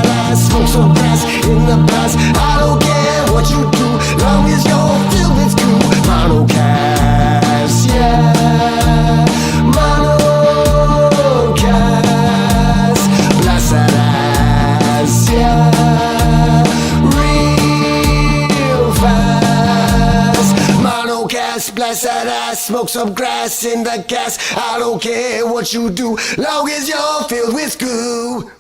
blast, smoke some grass in the past. I don't care what you do, long as you're filled with goo. MonoCast, yeah. MonoCast, blast that ass, yeah. Real fast. MonoCast, blast that ass, smoke some grass in the gas. I don't care what you do, long as you're filled with goo.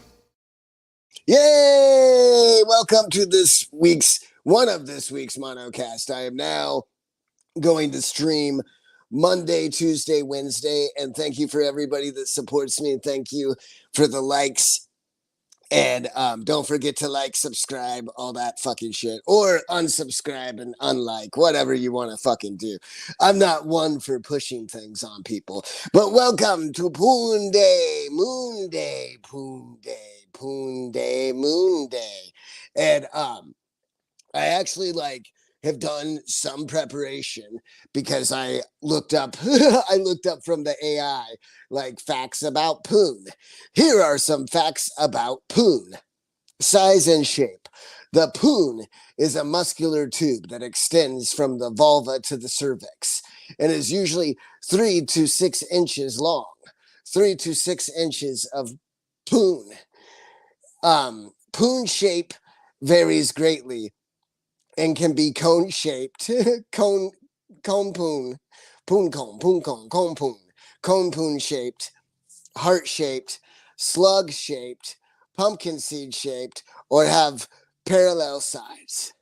Yay! Welcome to one of this week's MonoCast. I am now going to stream Monday, Tuesday, Wednesday, and thank you for everybody that supports me. Thank you for the likes. And don't forget to like, subscribe, all that fucking shit. Or unsubscribe and unlike, whatever you want to fucking do. I'm not one for pushing things on people. But welcome to Poonday, Moonday, Poonday, Poonday, Moonday. And I actually have done some preparation because I looked up from the AI facts about Poon. Here are some facts about Poon. Size and shape. The Poon is a muscular tube that extends from the vulva to the cervix and is usually 3 to 6 inches long. 3 to 6 inches of Poon. Poon shape varies greatly and can be cone-shaped, cone poon, cone poon-shaped, heart-shaped, slug-shaped, pumpkin seed-shaped, or have parallel sides.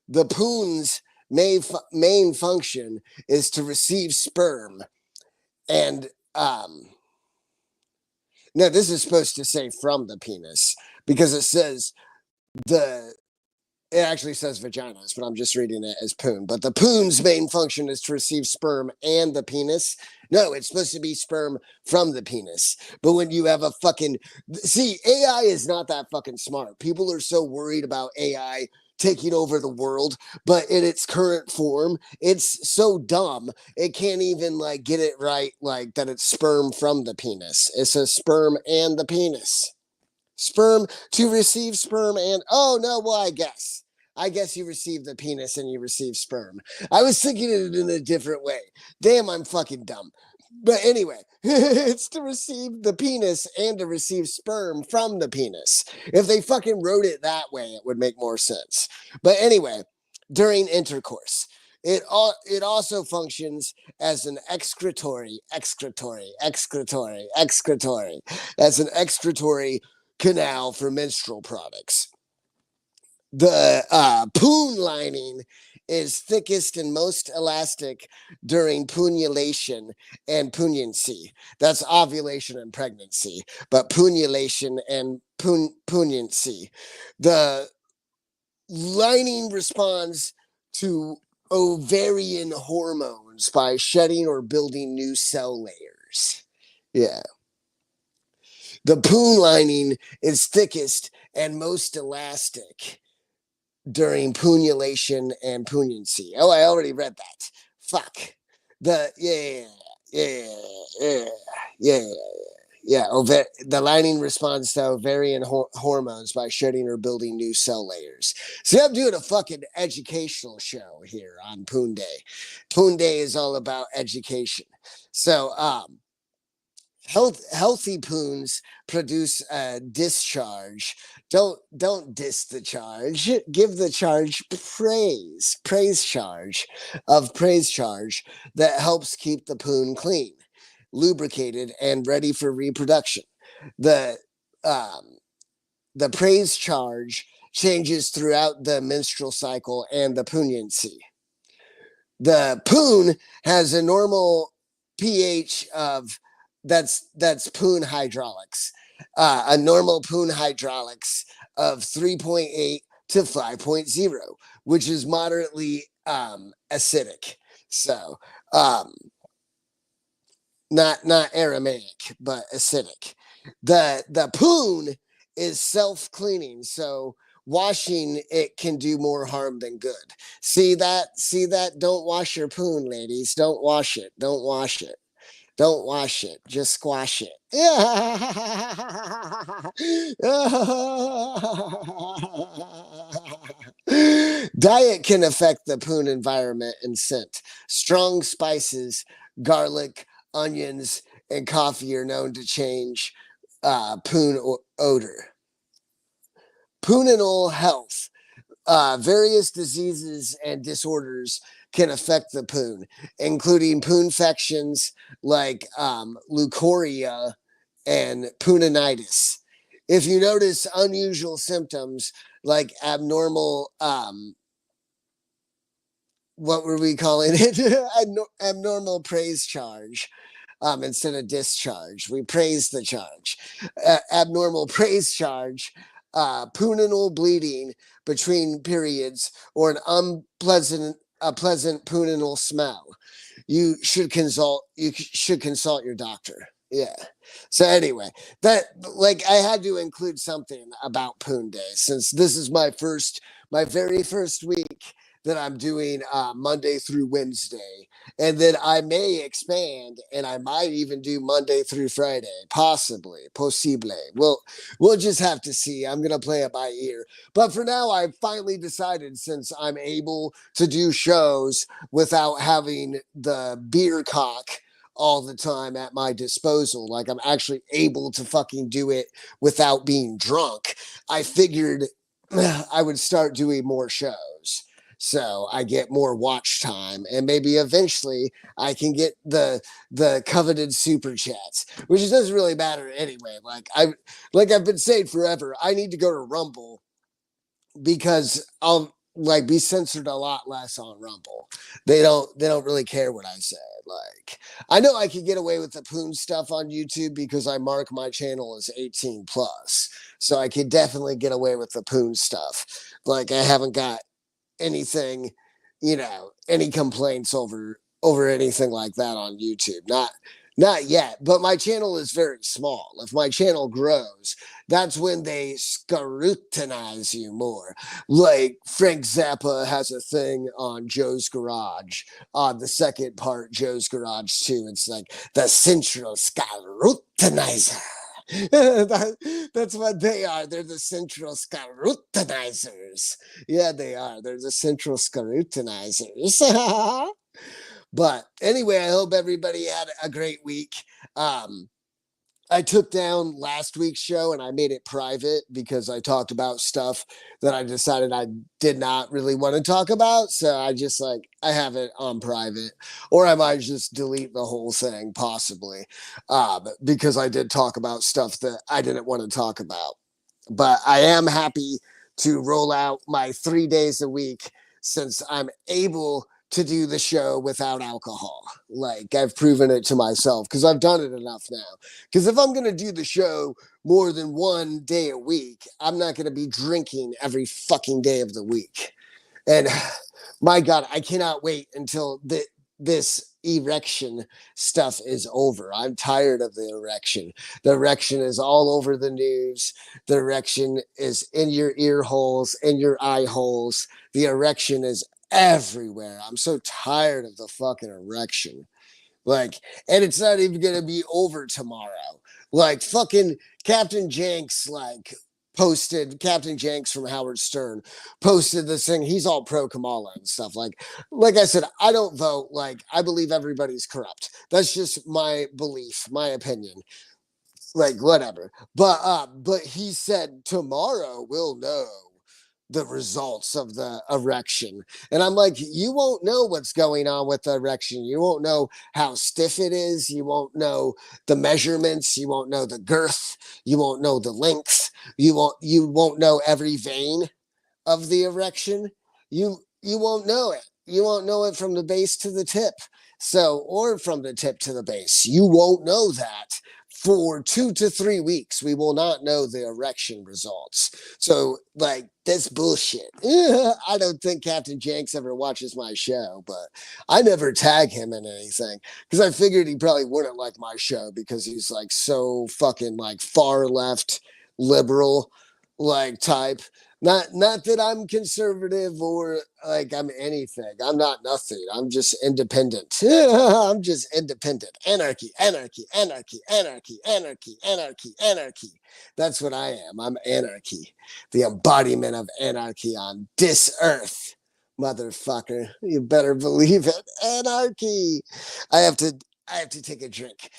The poon's main function is to receive sperm, and now this is supposed to say from the penis because it says it actually says vaginas, but I'm just reading it as poon. But the poon's main function is to receive sperm and the penis. No, it's supposed to be sperm from the penis. But when you have a fucking... See, AI is not that fucking smart. People are so worried about AI taking over the world, but in its current form, it's so dumb, it can't even get it right, that it's sperm from the penis. It says sperm and the penis. Sperm to receive sperm and... Oh, no, well, I guess you receive the penis and you receive sperm. I was thinking it in a different way. Damn, I'm fucking dumb. But anyway, it's to receive the penis and to receive sperm from the penis. If they fucking wrote it that way, it would make more sense. But anyway, during intercourse, it also functions as an excretory canal for menstrual products. The poon lining is thickest and most elastic during punulation and pungency. That's ovulation and pregnancy, but punulation and pungency. The lining responds to ovarian hormones by shedding or building new cell layers. Yeah. The poon lining is thickest and most elastic during punulation and pungency. Oh, I already read that. Fuck. The the lining responds to ovarian hormones by shedding or building new cell layers. See, I'm doing a fucking educational show here on Poonday. Poonday is all about education. So, healthy poons produce a discharge. Don't diss the charge. Give the charge praise charge that helps keep the poon clean, lubricated, and ready for reproduction. The praise charge changes throughout the menstrual cycle and the pungency. The poon has a normal pH of that's poon hydraulics. A normal poon hydraulics of 3.8 to 5.0, which is moderately acidic. So not Aramaic, but acidic. The poon is self-cleaning, so washing it can do more harm than good. See that? Don't wash your poon, ladies. Don't wash it. Don't wash it, just squash it. Diet can affect the poon environment and scent. Strong spices, garlic, onions, and coffee are known to change poon odor. Poonal health. Various diseases and disorders can affect the poon, including poonfections like leukorrhea and pooninitis. If you notice unusual symptoms like abnormal, what were we calling it? Abnormal praise charge, instead of discharge. We praise the charge. Abnormal praise charge, poonal bleeding between periods, or an pleasant poonal smell. You should consult your doctor. Yeah. So anyway, that, like, I had to include something about Poonday since this is my very first week that I'm doing Monday through Wednesday, and then I may expand and I might even do Monday through Friday, possibly, possible. We'll just have to see. I'm gonna play it by ear. But for now, I've finally decided, since I'm able to do shows without having the beer cock all the time at my disposal, like I'm actually able to fucking do it without being drunk, I figured I would start doing more shows so I get more watch time, and maybe eventually I can get the coveted super chats, which doesn't really matter anyway. I've been saying forever, I need to go to Rumble because I'll like be censored a lot less on Rumble. They don't really care what I say. Like, I know I could get away with the poon stuff on YouTube because I mark my channel as 18 plus. So I could definitely get away with the poon stuff. Like, I haven't got anything, any complaints over anything like that on YouTube. Not yet, but my channel is very small. If my channel grows, that's when they scrutinize you more. Like Frank Zappa has a thing on Joe's Garage, on the second part, Joe's Garage 2. It's like the central scrutinizer. That's what they are. They're the central scrutinizers. Yeah, they are. They're the central scrutinizers. But anyway, I hope everybody had a great week. Um, I took down last week's show and I made it private because I talked about stuff that I decided I did not really want to talk about. So I have it on private, or I might just delete the whole thing possibly, because I did talk about stuff that I didn't want to talk about. But I am happy to roll out my 3 days a week since I'm able to do the show without alcohol. Like, I've proven it to myself because I've done it enough now. Because if I'm going to do the show more than 1 day a week, I'm not going to be drinking every fucking day of the week. And my God, I cannot wait until this erection stuff is over. I'm tired of the erection. The erection is all over the news. The erection is in your ear holes, in your eye holes. The erection is everywhere. I'm so tired of the fucking erection. Like, and it's not even gonna be over tomorrow. Like, fucking Captain Jenks, Captain Jenks from Howard Stern posted this thing. He's all pro Kamala and stuff. Like I said, I don't vote. Like, I believe everybody's corrupt. That's just my belief, my opinion. Like, whatever. But he said tomorrow we'll know the results of the erection. And I'm like, you won't know what's going on with the erection. You won't know how stiff it is. You won't know the measurements. You won't know the girth. You won't know the length. You won't know every vein of the erection. You won't know it. You won't know it from the base to the tip. So, or from the tip to the base. You won't know that for 2 to 3 weeks. We will not know the erection results. So, like, that's bullshit. I don't think Captain Jenks ever watches my show, but I never tag him in anything because I figured he probably wouldn't like my show because he's like so fucking like far left liberal. like type. Not that I'm conservative or like I'm anything. I'm not nothing. I'm just independent. I'm just independent. Anarchy, anarchy, anarchy, anarchy, anarchy, anarchy, anarchy. That's what I am. I'm anarchy. The embodiment of anarchy on this earth. Motherfucker. You better believe it. Anarchy. I have to I have to take a drink.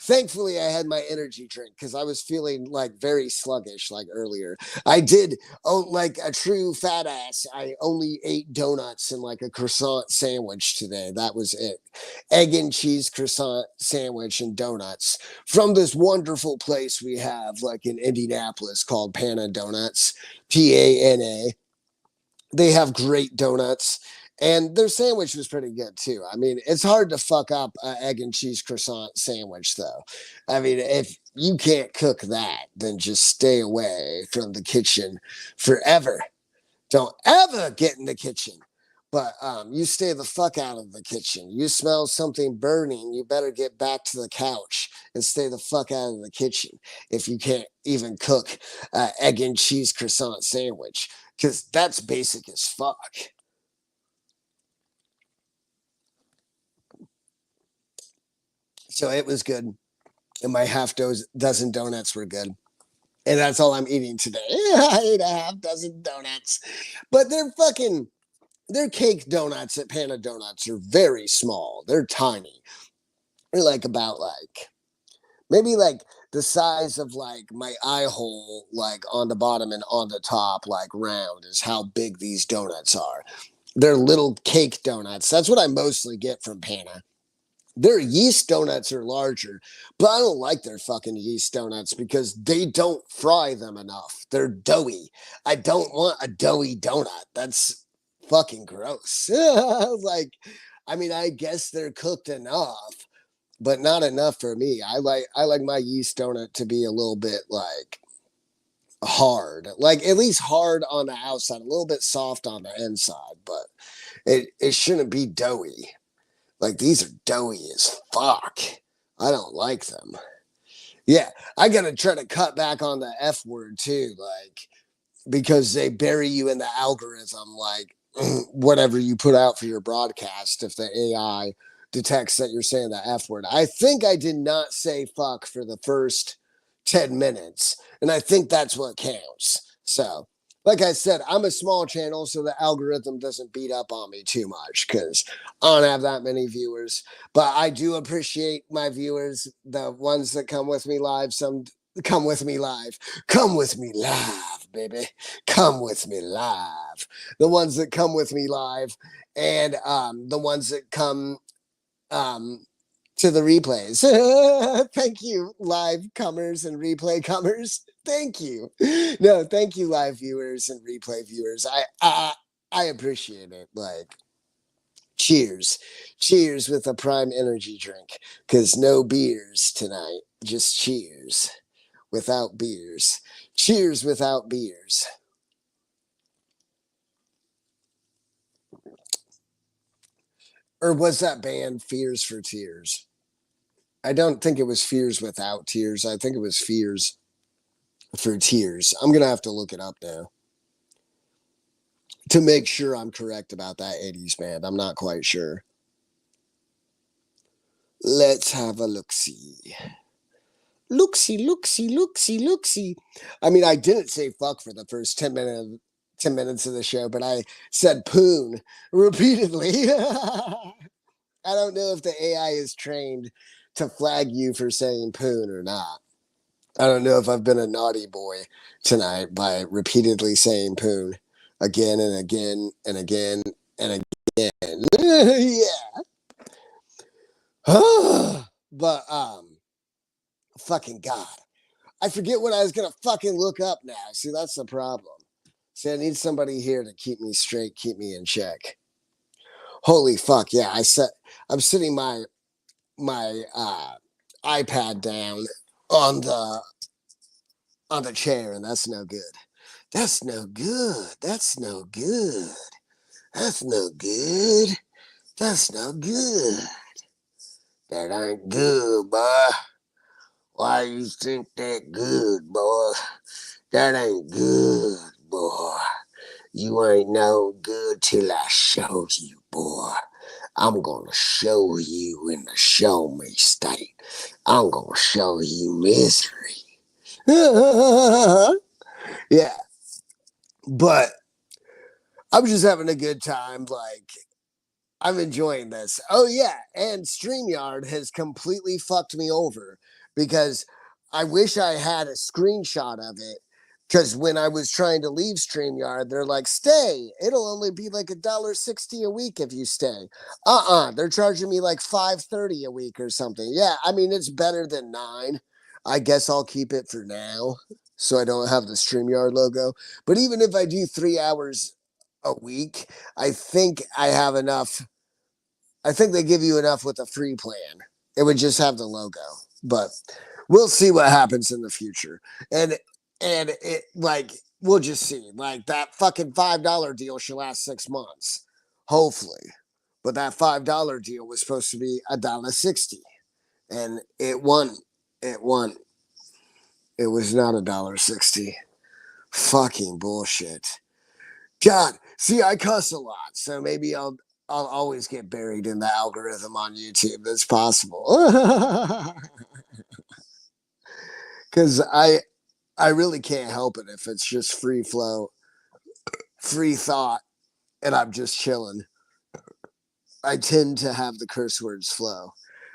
Thankfully, I had my energy drink because I was feeling like very sluggish like earlier. I did, oh, like a true fat ass. I only ate donuts and like a croissant sandwich today. That was it. Egg and cheese croissant sandwich and donuts from this wonderful place we have like in Indianapolis called Pana Donuts, Pana. They have great donuts. And their sandwich was pretty good too. I mean, it's hard to fuck up an egg and cheese croissant sandwich, though. I mean, if you can't cook that, then just stay away from the kitchen forever. Don't ever get in the kitchen. But you stay the fuck out of the kitchen. You smell something burning, you better get back to the couch and stay the fuck out of the kitchen if you can't even cook egg and cheese croissant sandwich, because that's basic as fuck. So it was good. And my dozen donuts were good. And that's all I'm eating today. I ate a half dozen donuts. But they're cake donuts at Panda Donuts are very small. They're tiny. They're like about like maybe like the size of like my eye hole, like on the bottom and on the top, like round is how big these donuts are. They're little cake donuts. That's what I mostly get from Pana. Their yeast donuts are larger, but I don't like their fucking yeast donuts because they don't fry them enough. They're doughy. I don't want a doughy donut. That's fucking gross. Like, I mean, I guess they're cooked enough, but not enough for me. I like my yeast donut to be a little bit like hard, like at least hard on the outside, a little bit soft on the inside, but it shouldn't be doughy. Like these are doughy as fuck. I don't like them. Yeah, I gotta try to cut back on the F word too, like because they bury you in the algorithm, like whatever you put out for your broadcast. If the AI detects that you're saying the F word, I think I did not say fuck for the first 10 minutes, and I think that's what counts. So like I said, I'm a small channel, so the algorithm doesn't beat up on me too much because I don't have that many viewers. But I do appreciate my viewers, the ones that come with me live. Some come with me live. Come with me live, baby. Come with me live. The ones that come with me live, and the ones that come um, to the replays. Thank you, live comers and replay comers. Thank you. No, thank you, live viewers and replay viewers. I appreciate it. Like, cheers, cheers with a Prime Energy drink. Cause no beers tonight. Just cheers without beers. Cheers without beers. Or was that band Fears for Tears? I don't think it was Fears Without Tears. I think it was Fears for Tears. I'm gonna have to look it up now to make sure I'm correct about that 80s band. I'm not quite sure. Let's have a look see. Look see, look see, look see, look see. I mean, I didn't say fuck for the first 10 minutes of the show, but I said poon repeatedly. I don't know if the AI is trained to flag you for saying poon or not. I don't know if I've been a naughty boy tonight by repeatedly saying poon again and again and again and again. Yeah. But fucking God. I forget what I was gonna fucking look up now. See, that's the problem. See, I need somebody here to keep me straight, keep me in check. Holy fuck, yeah. I'm sitting my iPad down on the chair, and that's no good. That's no good. That's no good. That's no good. That's no good. That ain't good, boy. Why you think that good, boy? That ain't good, boy. You ain't no good till I show you, boy. I'm gonna show you in the show me state. I'm gonna show you misery. Yeah, but I'm just having a good time. Like, I'm enjoying this. Oh yeah, and StreamYard has completely fucked me over because I wish I had a screenshot of it. Because when I was trying to leave StreamYard, they're like, stay. It'll only be like $1.60 a week if you stay. They're charging me like $5.30 a week or something. Yeah, I mean it's better than 9. I guess I'll keep it for now so I don't have the StreamYard logo. But even if I do 3 hours a week, I think I have enough. I think they give you enough with a free plan. It would just have the logo, but we'll see what happens in the future. And it like we'll just see. Like that fucking $5 deal should last 6 months, hopefully. But that $5 deal was supposed to be $1.60, and it won. It won. It was not $1.60. Fucking bullshit. God, see, I cuss a lot, so maybe I'll always get buried in the algorithm on YouTube. That's possible. Because I really can't help it if it's just free flow, free thought, and I'm just chilling. I tend to have the curse words flow.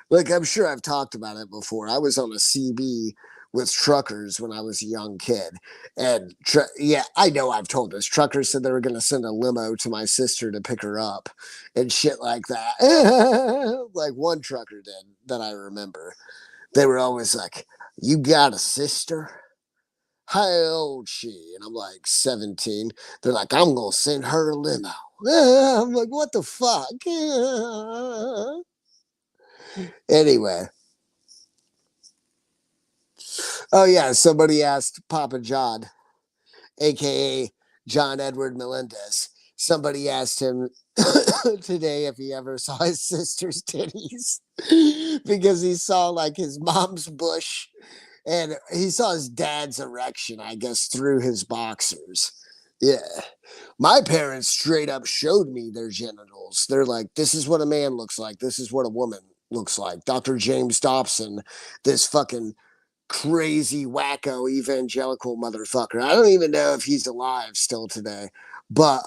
Like I'm sure I've talked about it before. I was on a CB with truckers when I was a young kid, and yeah, I know I've told this. Truckers said they were going to send a limo to my sister to pick her up, and shit like that. Like one trucker did that I remember. They were always like, "You got a sister? How old she?" And I'm like 17. They're like, "I'm gonna send her a limo." I'm like, "What the fuck?" Anyway, oh yeah, somebody asked Papa John, aka John Edward Melendez. Somebody asked him today if he ever saw his sister's titties because he saw like his mom's bush and he saw his dad's erection, I guess, through his boxers. Yeah. My parents straight up showed me their genitals. They're like, this is what a man looks like. This is what a woman looks like. Dr. James Dobson, this fucking crazy wacko evangelical motherfucker. I don't even know if he's alive still today, but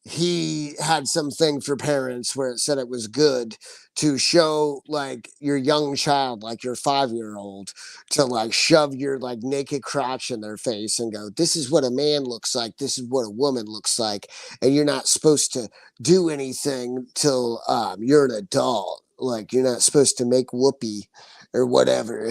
he had something for parents where it said it was good to show like your young child, like your 5 year old, to like shove your like naked crotch in their face and go, this is what a man looks like, this is what a woman looks like, and you're not supposed to do anything till you're an adult. Like you're not supposed to make whoopee or whatever.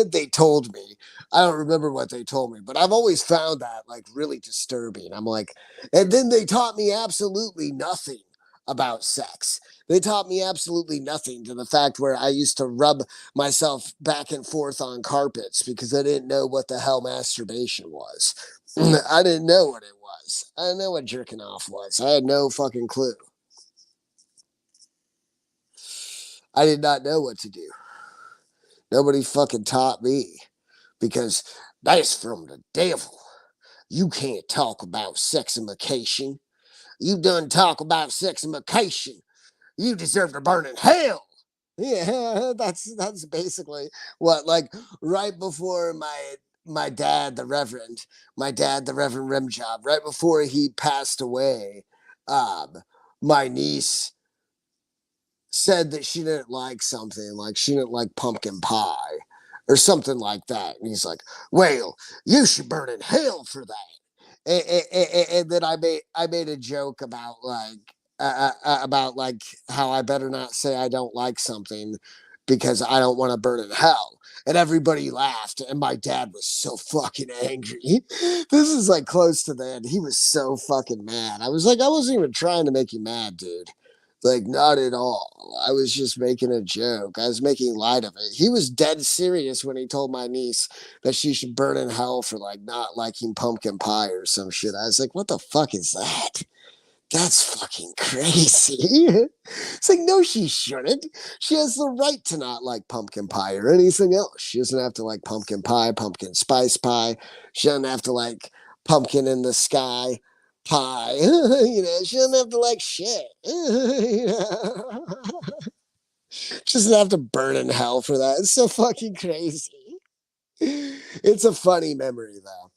They told me. I don't remember what they told me, but I've always found that like really disturbing. I'm like, and then they taught me absolutely nothing about sex. They taught me absolutely nothing to the fact where I used to rub myself back and forth on carpets because I didn't know what the hell masturbation was. I didn't know what it was. I didn't know what jerking off was. I had no fucking clue. I did not know what to do. Nobody fucking taught me because that's from the devil. You can't talk about sexification. You done talk about sexification. You deserve to burn in hell. Yeah, that's basically what like right before my dad the Reverend Rimjob, right before he passed away, um, my niece said that she didn't like something, like she didn't like pumpkin pie or something like that. And he's like, well, you should burn in hell for that. And then I made a joke about like how I better not say I don't like something because I don't want to burn in hell. And everybody laughed, and my dad was so fucking angry. This is like close to the end. He was so fucking mad. I was like, I wasn't even trying to make you mad, dude. Like, not at all. I was just making a joke. I was making light of it. He was dead serious when he told my niece that she should burn in hell for like not liking pumpkin pie or some shit. I was like, what the fuck is that? That's fucking crazy. It's like, no, she shouldn't. She has the right to not like pumpkin pie or anything else. She doesn't have to like pumpkin pie, pumpkin spice pie. She doesn't have to like pumpkin in the sky pie. She doesn't have to like shit. She doesn't have to burn in hell for that. It's so fucking crazy. It's a funny memory, though.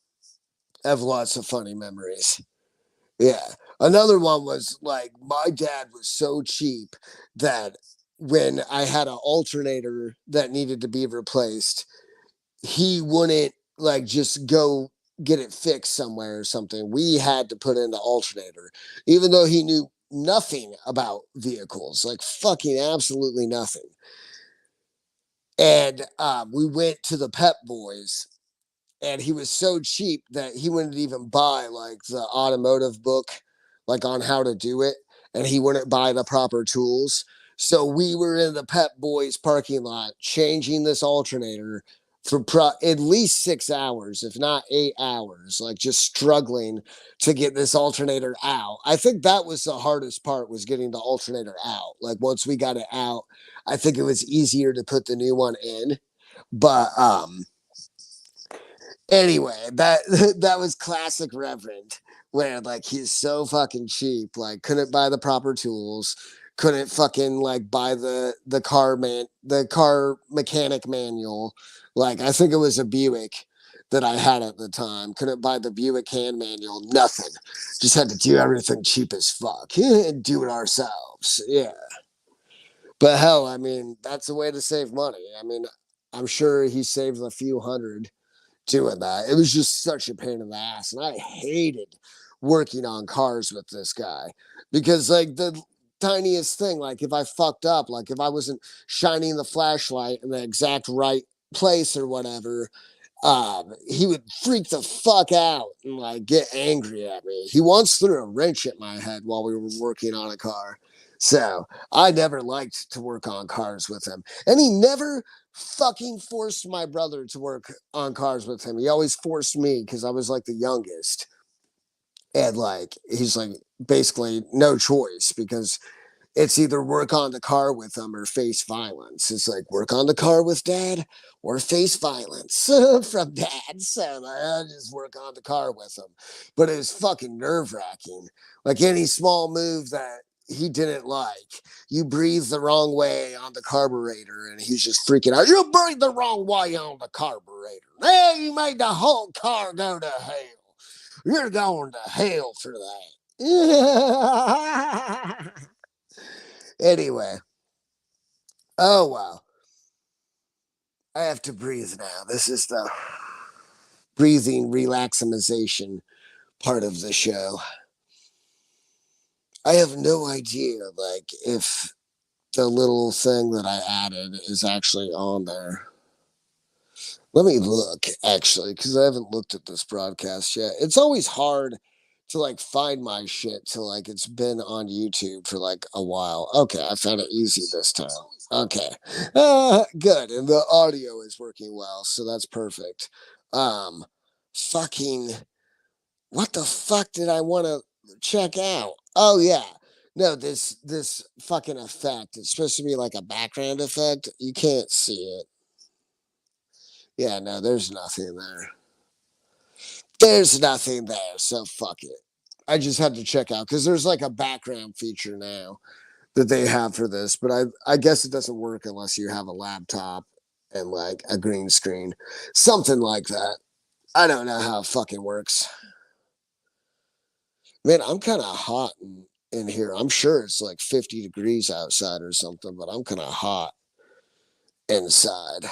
I have lots of funny memories. Yeah. Another one was like my dad was so cheap that when I had an alternator that needed to be replaced, he wouldn't like just go get it fixed somewhere or something. We had to put in the alternator, even though he knew nothing about vehicles, like fucking absolutely nothing. And we went to the Pep Boys, and he was so cheap that he wouldn't even buy like the automotive book, like on how to do it, and he wouldn't buy the proper tools. So we were in the Pep Boys parking lot changing this alternator for at least 6 hours, if not 8 hours, like just struggling to get this alternator out. I think that was the hardest part, was getting the alternator out. Like once we got it out, I think it was easier to put the new one in. But anyway, that that was classic Reverend, where like he's so fucking cheap, like couldn't buy the proper tools, couldn't fucking like buy the car mechanic manual. Like I think it was a Buick that I had at the time. Couldn't buy the Buick hand manual, nothing. Just had to do everything cheap as fuck and do it ourselves. Yeah. But hell, I mean, that's a way to save money. I mean, I'm sure he saved a few hundred doing that. It was just such a pain in the ass. And I hated working on cars with this guy because, like, the tiniest thing, like, if I fucked up, like, if I wasn't shining the flashlight in the exact right place or whatever, he would freak the fuck out and like get angry at me. He once threw a wrench at my head while we were working on a car. So I never liked to work on cars with him. And he never fucking forced my brother to work on cars with him. He always forced me because I was like the youngest. And like, he's like, basically no choice because it's either work on the car with them or face violence. It's like work on the car with dad or face violence from dad. So I just work on the car with him. But it was fucking nerve wracking. Like any small move that he didn't like, you breathe the wrong way on the carburetor and he's just freaking out. You breathe the wrong way on the carburetor. Hey, you made the whole car go to hell. You're going to hell for that. Anyway, oh wow. I have to breathe now. This is the breathing relaxamization part of the show. I have no idea, like, if the little thing that I added is actually on there. Let me look, actually, because I haven't looked at this broadcast yet. It's always hard to like find my shit till like it's been on YouTube for like a while. Okay, I found it easy this time. Okay. Good. And the audio is working well, so that's perfect. Um fucking what the fuck did I want to check out? Oh yeah. No, this fucking effect. It's supposed to be like a background effect. You can't see it. Yeah, no, there's nothing there. There's nothing there, so fuck it. I just had to check out because there's like a background feature now that they have for this, but I guess it doesn't work unless you have a laptop and like a green screen, something like that. I don't know how it fucking works. Man, I'm kind of hot in here. I'm sure it's like 50 degrees outside or something, but I'm kind of hot inside.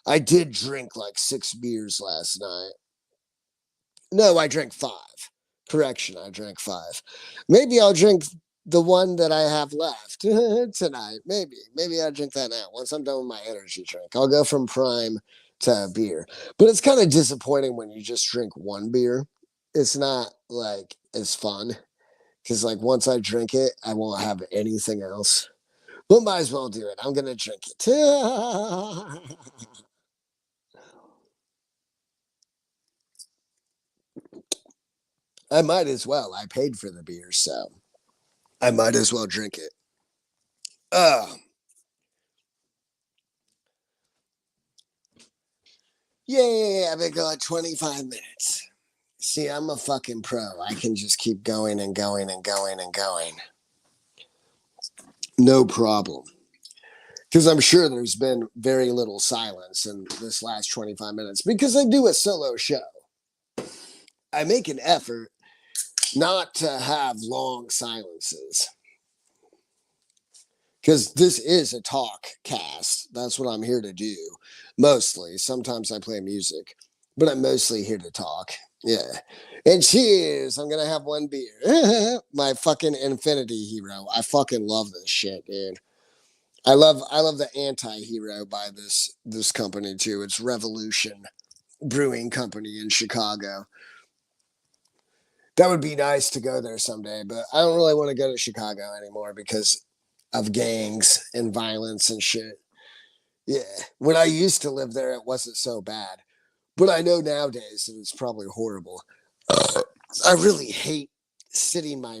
I did drink like 6 beers last night. No, I drank five. Correction, I drank five. Maybe I'll drink the one that I have left tonight. Maybe I'll drink that now. Once I'm done with my energy drink, I'll go from prime to beer. But it's kind of disappointing when you just drink one beer. It's not like as fun because like once I drink it, I won't have anything else. But might as well do it. I'm gonna drink it. I might as well. I paid for the beer, so. I might as well drink it. Yeah, I've been going 25 minutes. See, I'm a fucking pro. I can just keep going and going and going and going. No problem. Because I'm sure there's been very little silence in this last 25 minutes because I do a solo show. I make an effort not to have long silences because this is a talk cast. That's what I'm here to do mostly. Sometimes I play music, but I'm mostly here to talk. Yeah. And cheers. I'm going to have one beer. My fucking Infinity Hero. I fucking love this shit, dude. I love the anti-hero by this company too. It's Revolution Brewing Company in Chicago. That would be nice to go there someday, but I don't really want to go to Chicago anymore because of gangs and violence and shit. Yeah. When I used to live there, it wasn't so bad. But I know nowadays that it's probably horrible. I really hate sitting my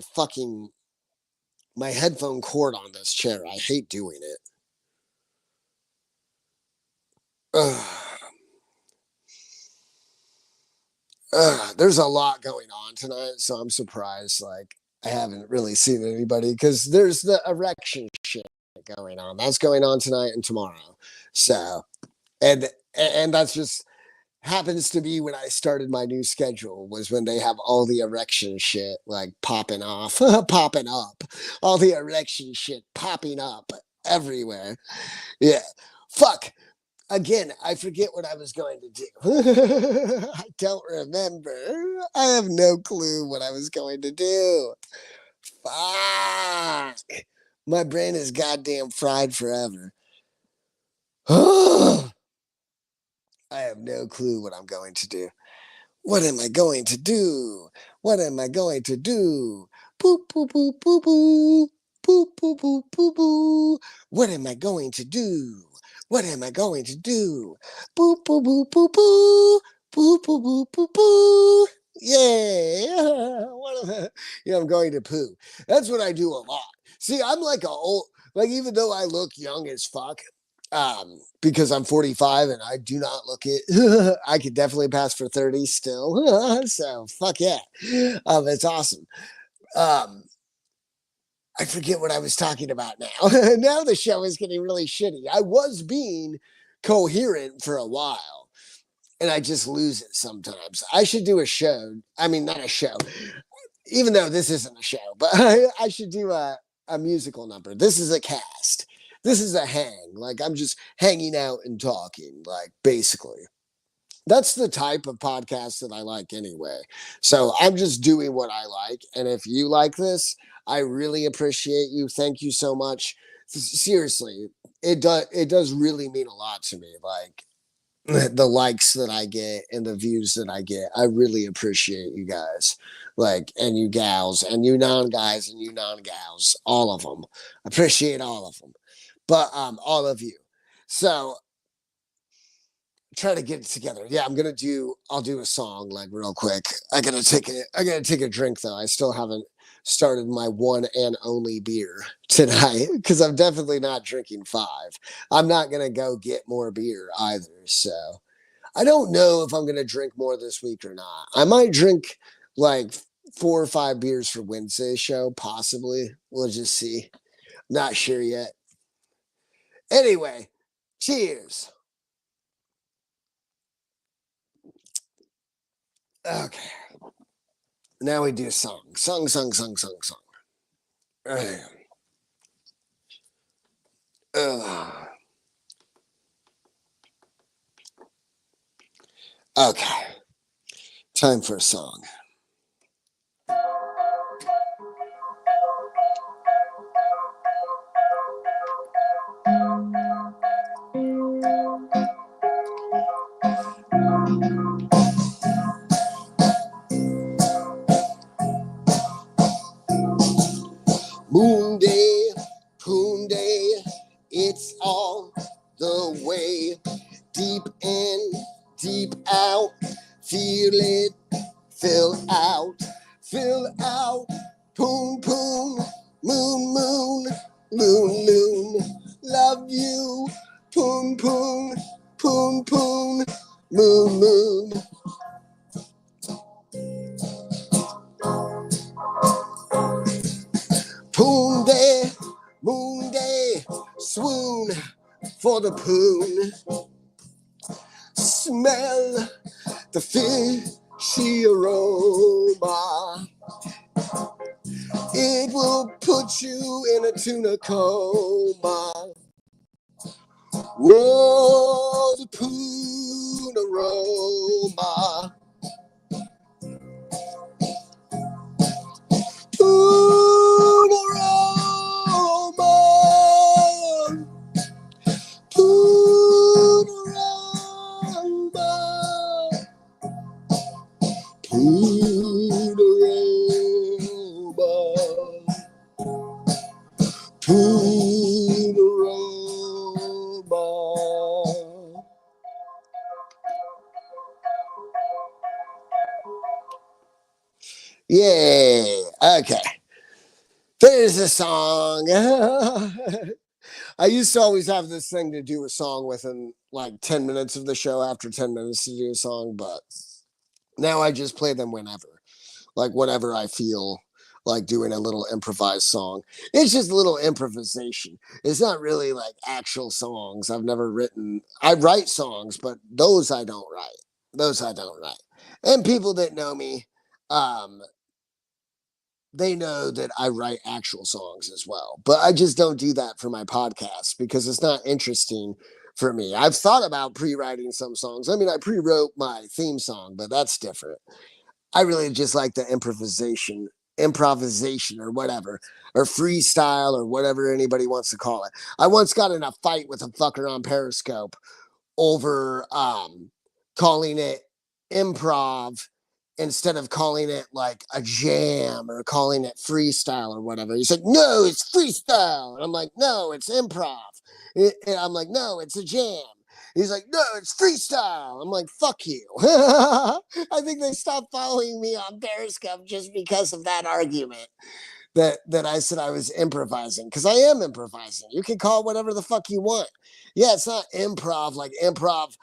headphone cord on this chair. I hate doing it. There's a lot going on tonight, so I'm surprised. Like I haven't really seen anybody because there's the erection shit going on. That's going on tonight and tomorrow. So, and that's just happens to be when I started my new schedule was when they have all the erection shit like popping off, popping up, all the erection shit popping up everywhere. Yeah, fuck. Again, I forget what I was going to do. I don't remember. I have no clue what I was going to do. Fuck. My brain is goddamn fried forever. I have no clue what I'm going to do. What am I going to do? What am I going to do? Boop, boop, boop, boop, boop. Boop, boop, boop, boop, boop. What am I going to do? What am I going to do? Boop, boop, boop, boop, boop. Boop, boop, boop, boop, boop. Yeah. Yeah, I'm going to poo. That's what I do a lot. See, I'm like a old, like, even though I look young as fuck, because I'm 45 and I do not look it. I could definitely pass for 30 still. So fuck yeah. It's awesome. Um, I forget what I was talking about now. Now the show is getting really shitty. I was being coherent for a while and I just lose it sometimes. I should do a show. I mean, not a show, even though this isn't a show, but I should do a musical number. This is a cast. This is a hang. Like I'm just hanging out and talking, like basically. That's the type of podcast that I like anyway. So I'm just doing what I like. And if you like this, I really appreciate you. Thank you so much. Seriously, it does really mean a lot to me. Like the likes that I get and the views that I get. I really appreciate you guys. Like and you gals and you non guys and you non gals, all of them. Appreciate all of them. But all of you. So try to get it together. Yeah, I'll do a song like real quick. I gotta take a drink though. I still haven't started my one and only beer tonight because I'm definitely not drinking five. I'm not gonna go get more beer either. So I don't know if I'm gonna drink more this week or not. I might drink like 4 or 5 beers for Wednesday's show, possibly. We'll just see. Not sure yet. Anyway, cheers. Okay. Now we do song. Song, song, song, song, song. Okay. Time for a song. Moonday, Poonday, it's all the way. Deep in, deep out. Feel it, fill out. Poon, poon, Moon, moon, loon, loon, love you. Poon, poon, poon, poon, moon, moon. Poonday, Moonday, swoon for the poon. Smell the fishy aroma. It will put you in a tuna coma. Whoa, the poon aroma. Poon aroma. Poon aroma. Poon aroma. Poon aroma. Yeah. Okay. There's a song. I used to always have this thing to do a song within like 10 minutes of the show, after 10 minutes to do a song, but now I just play them whenever. Like whenever I feel like doing a little improvised song. It's just a little improvisation. It's not really like actual songs. I've never written, I write songs, but those I don't write. Those I don't write. And people that know me, um, they know that I write actual songs as well. But I just don't do that for my podcast because it's not interesting for me. I've thought about pre-writing some songs. I mean, I pre-wrote my theme song, but that's different. I really just like the improvisation or whatever, or freestyle or whatever anybody wants to call it. I once got in a fight with a fucker on Periscope over calling it improv instead of calling it like a jam or calling it freestyle or whatever. He said, no, it's freestyle. And I'm like, no, it's improv. And I'm like, no, it's a jam. He's like, no, it's freestyle. I'm like, fuck you. I think they stopped following me on Periscope just because of that argument. That I said I was improvising, because I am improvising. You can call it whatever the fuck you want. Yeah, it's not improv like improv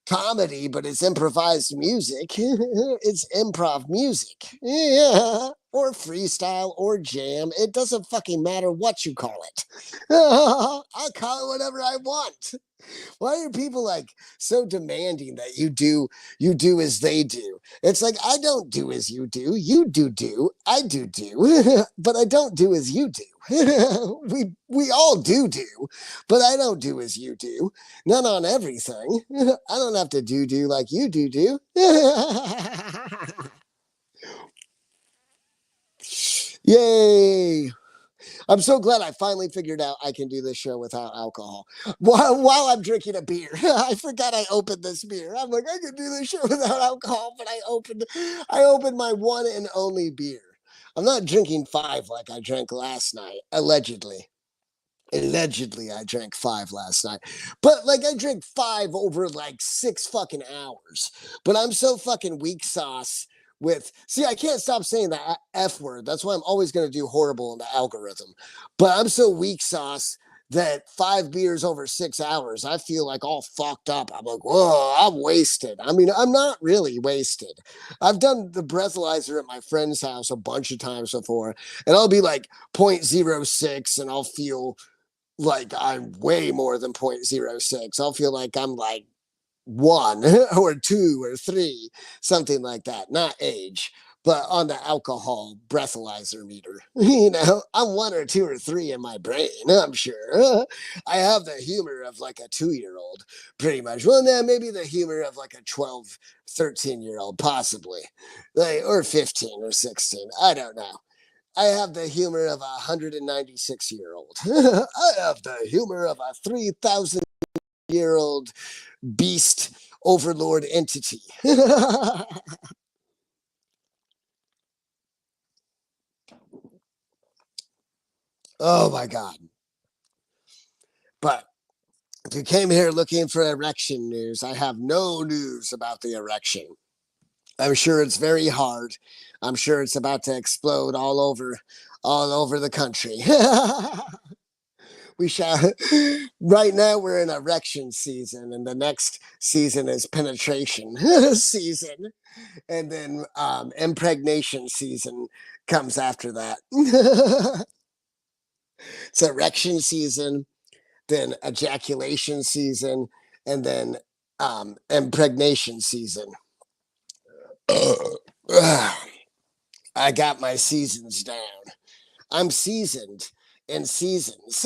comedy, but it's improvised music. It's improv music. Yeah. Or freestyle or jam. It doesn't fucking matter what you call it. I'll call it whatever I want. Why are people like so demanding that you do as they do? It's like, I don't do as you do. You do. I do, but I don't do as you do. We all do, but I don't do as you do. Not on everything. I don't have to do like you do. Yay. I'm so glad I finally figured out I can do this show without alcohol while I'm drinking a beer. I forgot I opened this beer. I'm like, I can do this show without alcohol, but I opened my one and only beer. I'm not drinking 5 like I drank last night, allegedly. Allegedly, I drank 5 last night, but like I drank 5 over like 6 fucking hours. But I'm so fucking weak sauce with, see, I can't stop saying the F word. That's why I'm always going to do horrible in the algorithm. But I'm so weak sauce that 5 beers over 6 hours, I feel like all fucked up. I'm like, whoa, I'm wasted. I mean, I'm not really wasted. I've done the breathalyzer at my friend's house a bunch of times before, and I'll be like 0.06 and I'll feel like I'm way more than 0.06. I'll feel like I'm like 1 or 2 or 3, something like that. Not age, but on the alcohol breathalyzer meter. I'm 1 or 2 or 3 in my brain, I'm sure. I have the humor of like a 2-year-old, pretty much. Well, then maybe the humor of like a 12, 13-year-old, possibly. Like, or 15 or 16. I don't know. I have the humor of a 196-year-old. I have the humor of a 3,000-year-old beast overlord entity. Oh my God. But if you came here looking for erection news, I have no news about the erection. I'm sure it's very hard. I'm sure it's about to explode all over all over the country. We shall. Right now, we're in erection season, and the next season is penetration season, and then impregnation season comes after that. It's erection season, then ejaculation season, and then impregnation season. I got my seasons down. I'm seasoned in seasons.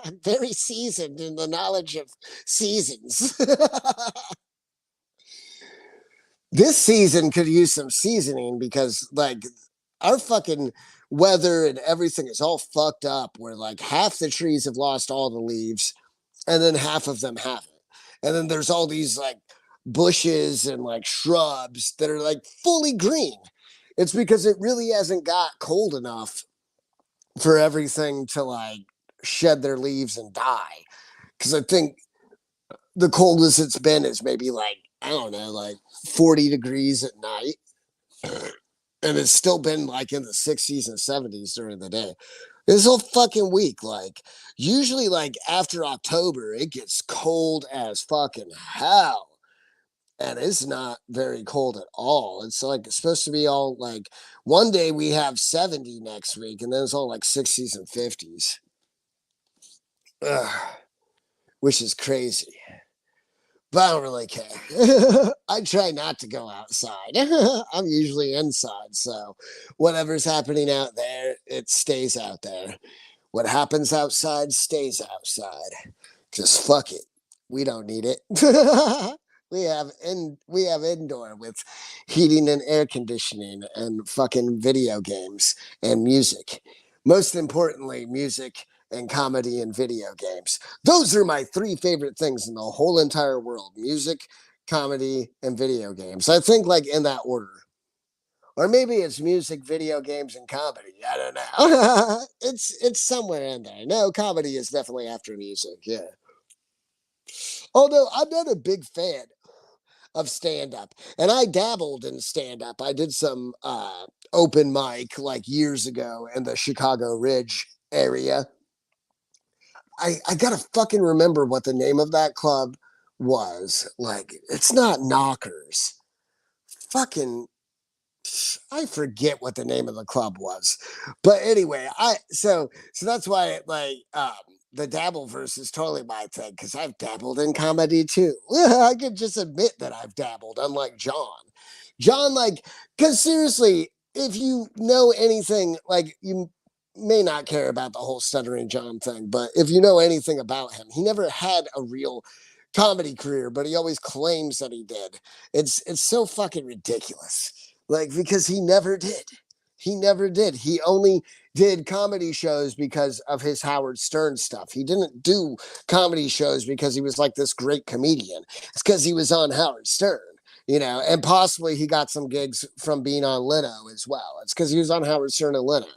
I'm very seasoned in the knowledge of seasons. This season could use some seasoning because, like, our fucking weather and everything is all fucked up. Where like half the trees have lost all the leaves, and then half of them haven't. And then there's all these like bushes and like shrubs that are like fully green. It's because it really hasn't got cold enough for everything to like shed their leaves and die. Because I think the coldest it's been is maybe like, I don't know, like 40 degrees at night. And it's still been like in the 60s and 70s during the day. This whole fucking week, like usually like after October, it gets cold as fucking hell. And it's not very cold at all. It's like it's supposed to be all like one day we have 70 next week, and then it's all like 60s and 50s. Ugh, which is crazy. But I don't really care. I try not to go outside. I'm usually inside, so whatever's happening out there, it stays out there. What happens outside stays outside. Cause fuck it, we don't need it. We have indoor with heating and air conditioning and fucking video games and music. Most importantly, music and comedy and video games. Those are my three favorite things in the whole entire world: music, comedy, and video games. I think like in that order. Or maybe it's music, video games, and comedy. I don't know. It's somewhere in there. No, comedy is definitely after music. Yeah. Although I'm not a big fan of stand up, and I dabbled in stand up. I did some open mic like years ago in the Chicago Ridge area. I gotta fucking remember what the name of that club was. Like, it's not Knockers. Fucking I forget what the name of the club was. But anyway, so that's why like the dabble verse is totally my thing because I've dabbled in comedy too. I can just admit that I've dabbled, unlike John. John, like, because seriously, if you know anything, like you may not care about the whole stuttering John thing, but if you know anything about him, he never had a real comedy career, but he always claims that he did. It's so fucking ridiculous. Like, because he never did. He never did. He only did comedy shows because of his Howard Stern stuff. He didn't do comedy shows because he was like this great comedian. It's because he was on Howard Stern, you know, and possibly he got some gigs from being on Leno as well. It's because he was on Howard Stern and Leno.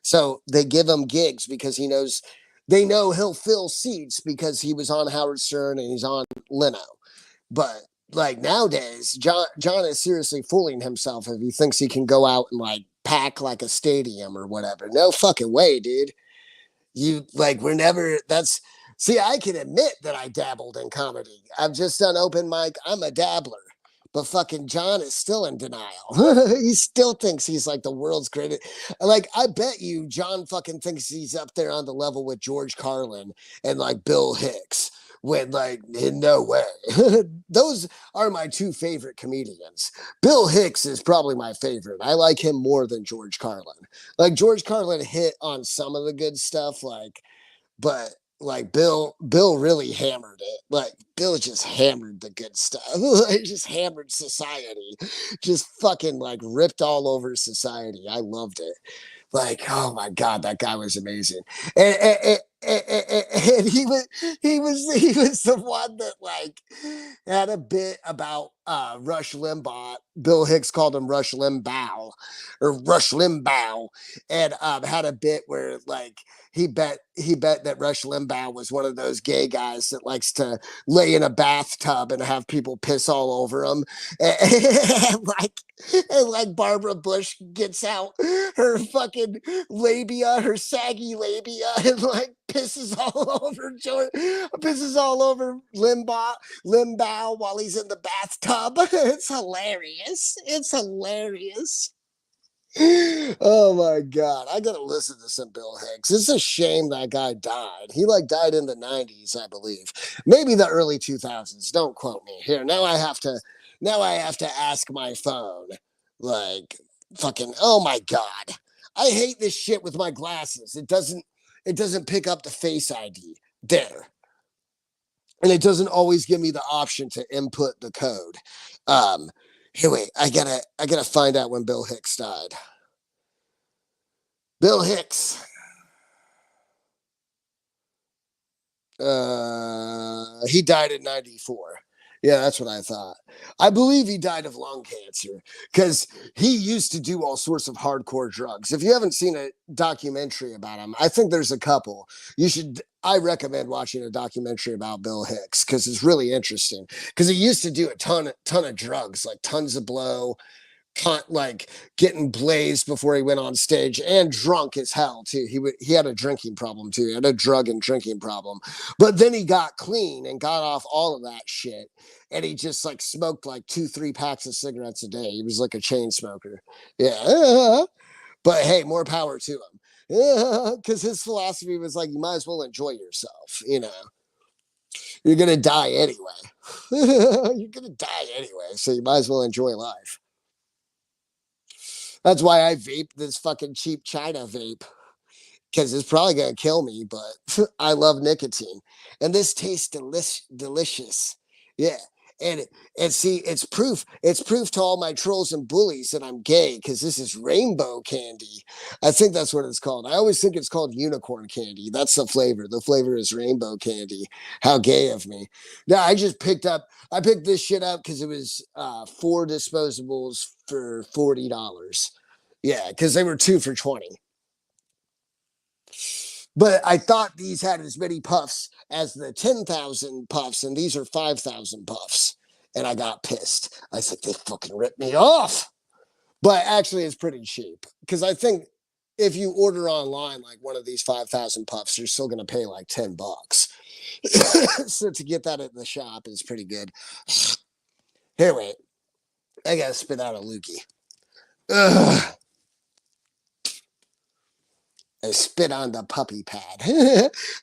So they give him gigs because they know he'll fill seats because he was on Howard Stern and he's on Leno. But like nowadays, John is seriously fooling himself if he thinks he can go out and like pack like a stadium or whatever. No fucking way, dude. You like we're never that's see, I can admit that I dabbled in comedy. I've just done open mic. I'm a dabbler. But fucking John is still in denial. He still thinks he's like the world's greatest. Like, I bet you John fucking thinks he's up there on the level with George Carlin and like Bill Hicks. When like in no way. Those are my two favorite comedians. Bill Hicks is probably my favorite. I like him more than George Carlin. Like George Carlin hit on some of the good stuff, like, but like Bill really hammered it. Like Bill just hammered the good stuff. He just hammered society. Just fucking like ripped all over society. I loved it. Like, oh my god, that guy was amazing. And he was the one that like had a bit about Rush Limbaugh. Bill Hicks called him Rush Limbaugh or Rush Limbaugh, and had a bit where like he bet that Rush Limbaugh was one of those gay guys that likes to lay in a bathtub and have people piss all over him, and like Barbara Bush gets out her fucking labia, her saggy labia, and like pisses all over Limbaugh while he's in the bathtub. It's hilarious. It's hilarious. Oh my god, I gotta listen to some Bill Hicks. It's a shame that guy died. He like died in the 90s, I believe. Maybe the early 2000s. Don't quote me. Here, now I have to ask my phone. Like fucking oh my god. I hate this shit with my glasses. It doesn't pick up the face ID. There. And it doesn't always give me the option to input the code. Here, wait, I gotta find out when Bill Hicks died. Bill Hicks. He died in 94. Yeah, that's what I thought. I believe he died of lung cancer because he used to do all sorts of hardcore drugs. If you haven't seen a documentary about him, I think there's a couple. I recommend watching a documentary about Bill Hicks because it's really interesting. Because he used to do a ton of drugs, like tons of blow, like getting blazed before he went on stage and drunk as hell too. He had a drinking problem too. He had a drug and drinking problem, but then he got clean and got off all of that shit. And he just like smoked like 2-3 packs of cigarettes a day. He was like a chain smoker. Yeah, but hey, more power to him. Because his philosophy was like, you might as well enjoy yourself. You're gonna die anyway. You're gonna die anyway, so you might as well enjoy life. That's why I vape this fucking cheap China vape because it's probably gonna kill me, but I love nicotine, and this tastes delicious. Yeah, and see, it's proof. It's proof to all my trolls and bullies that I'm gay because this is rainbow candy. I think that's what it's called. I always think it's called unicorn candy. That's the flavor. The flavor is rainbow candy. How gay of me! Yeah, I picked this shit up because it was 4 disposables for $40. Yeah, because they were 2 for 20. But I thought these had as many puffs as the 10,000 puffs, and these are 5,000 puffs. And I got pissed. I said, they fucking ripped me off. But actually, it's pretty cheap because I think if you order online like one of these 5,000 puffs, you're still going to pay like $10. So to get that at the shop is pretty good. Here, wait. I got to spit out a loogie. Ugh. I spit on the puppy pad.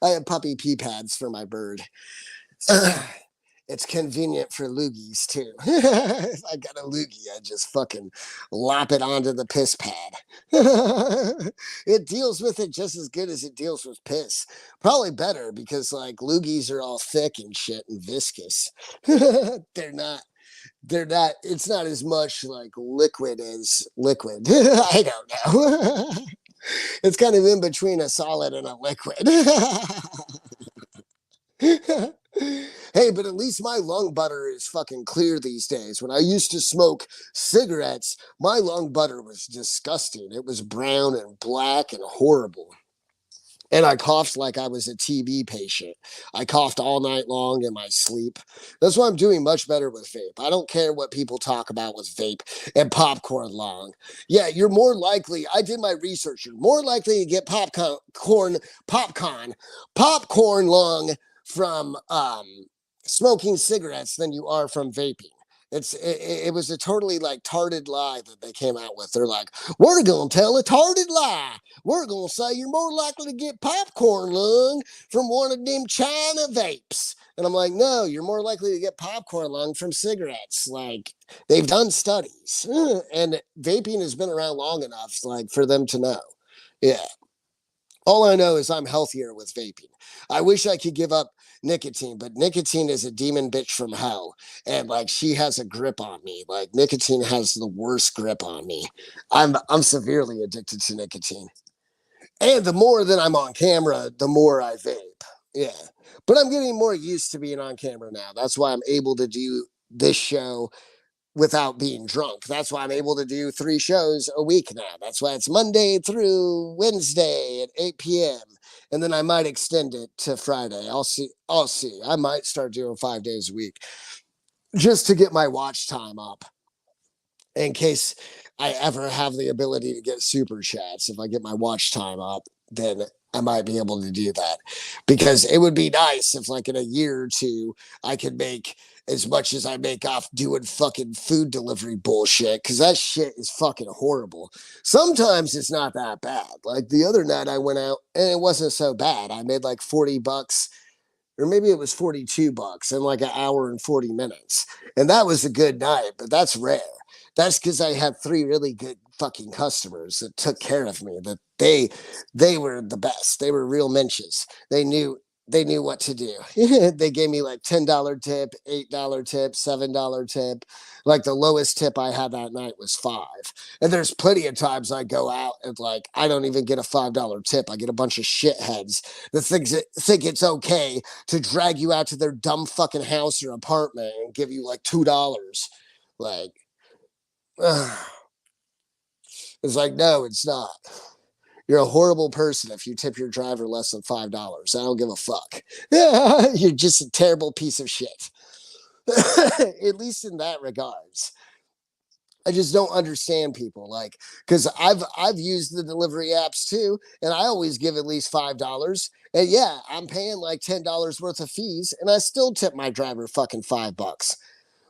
I have puppy pee pads for my bird. It's convenient for loogies too. If I got a loogie, I just fucking lop it onto the piss pad. It deals with it just as good as it deals with piss. Probably better because like loogies are all thick and shit and viscous. they're not it's not as much like liquid as liquid. I don't know. It's kind of in between a solid and a liquid. Hey, but at least my lung butter is fucking clear these days. When I used to smoke cigarettes, my lung butter was disgusting. It was brown and black and horrible. And I coughed like I was a TB patient. I coughed all night long in my sleep. That's why I'm doing much better with vape. I don't care what people talk about with vape and popcorn lung. Yeah, you're more likely, I did my research, you're more likely to get popcorn lung from smoking cigarettes than you are from vaping. It was a totally like tarded lie that they came out with. They're like, we're gonna tell a tarded lie. We're gonna say you're more likely to get popcorn lung from one of them China vapes. And I'm like, no, you're more likely to get popcorn lung from cigarettes. Like they've done studies, and vaping has been around long enough, like for them to know. Yeah. All I know is I'm healthier with vaping. I wish I could give up nicotine, but nicotine is a demon bitch from hell. And like she has a grip on me. Like nicotine has the worst grip on me. I'm severely addicted to nicotine. And the more that I'm on camera, the more I vape. Yeah. But I'm getting more used to being on camera now. That's why I'm able to do this show without being drunk. That's why I'm able to do 3 shows a week now. That's why it's Monday through Wednesday at 8 p.m. And then I might extend it to Friday. I'll see. I'll see. I might start doing 5 days a week just to get my watch time up in case I ever have the ability to get super chats. If I get my watch time up, then I might be able to do that, because it would be nice if, like, in a year or two, I could make as much as I make off doing fucking food delivery bullshit, because that shit is fucking horrible. Sometimes it's not that bad. Like the other night, I went out and it wasn't so bad. I made like $40, or maybe it was $42 in like an hour and 40 minutes. And that was a good night, but that's rare. That's because I had 3 really good fucking customers that took care of me. That they were the best. They were real menches. They knew what to do. They gave me like $10 tip, $8 tip, $7 tip. Like the lowest tip I had that night was 5. And there's plenty of times I go out and like I don't even get a $5 tip. I get a bunch of shitheads that think it's okay to drag you out to their dumb fucking house or apartment and give you like $2. Like, it's like, no, it's not. You're a horrible person if you tip your driver less than $5. I don't give a fuck. You're just a terrible piece of shit. At least in that regards. I just don't understand people, like, because I've used the delivery apps too, and I always give at least $5. And yeah, I'm paying like $10 worth of fees, and I still tip my driver fucking $5.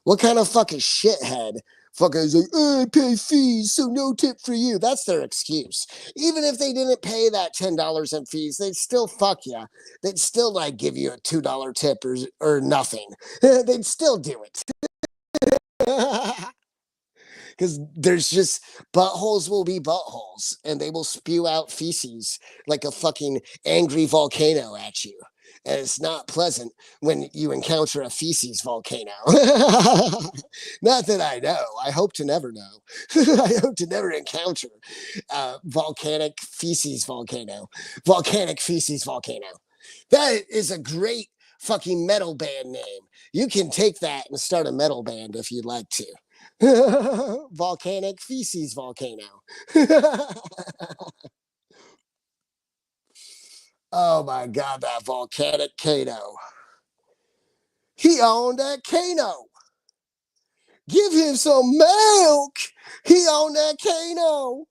What kind of fucking shithead fucking is like, oh, I pay fees, so no tip for you? That's their excuse. Even if they didn't pay that $10 in fees, they'd still fuck you. They'd still like give you a $2 tip or nothing. They'd still do it. Because there's just buttholes will be buttholes, and they will spew out feces like a fucking angry volcano at you. And it's not pleasant when you encounter a feces volcano. Not that I know. I hope to never know. I hope to never encounter volcanic feces volcano. Volcanic feces volcano. That is a great fucking metal band name. You can take that and start a metal band if you'd like to. Volcanic feces volcano. Oh my god, that volcanic Kano. He owned that Kano. Give him some milk. He owned that Kano.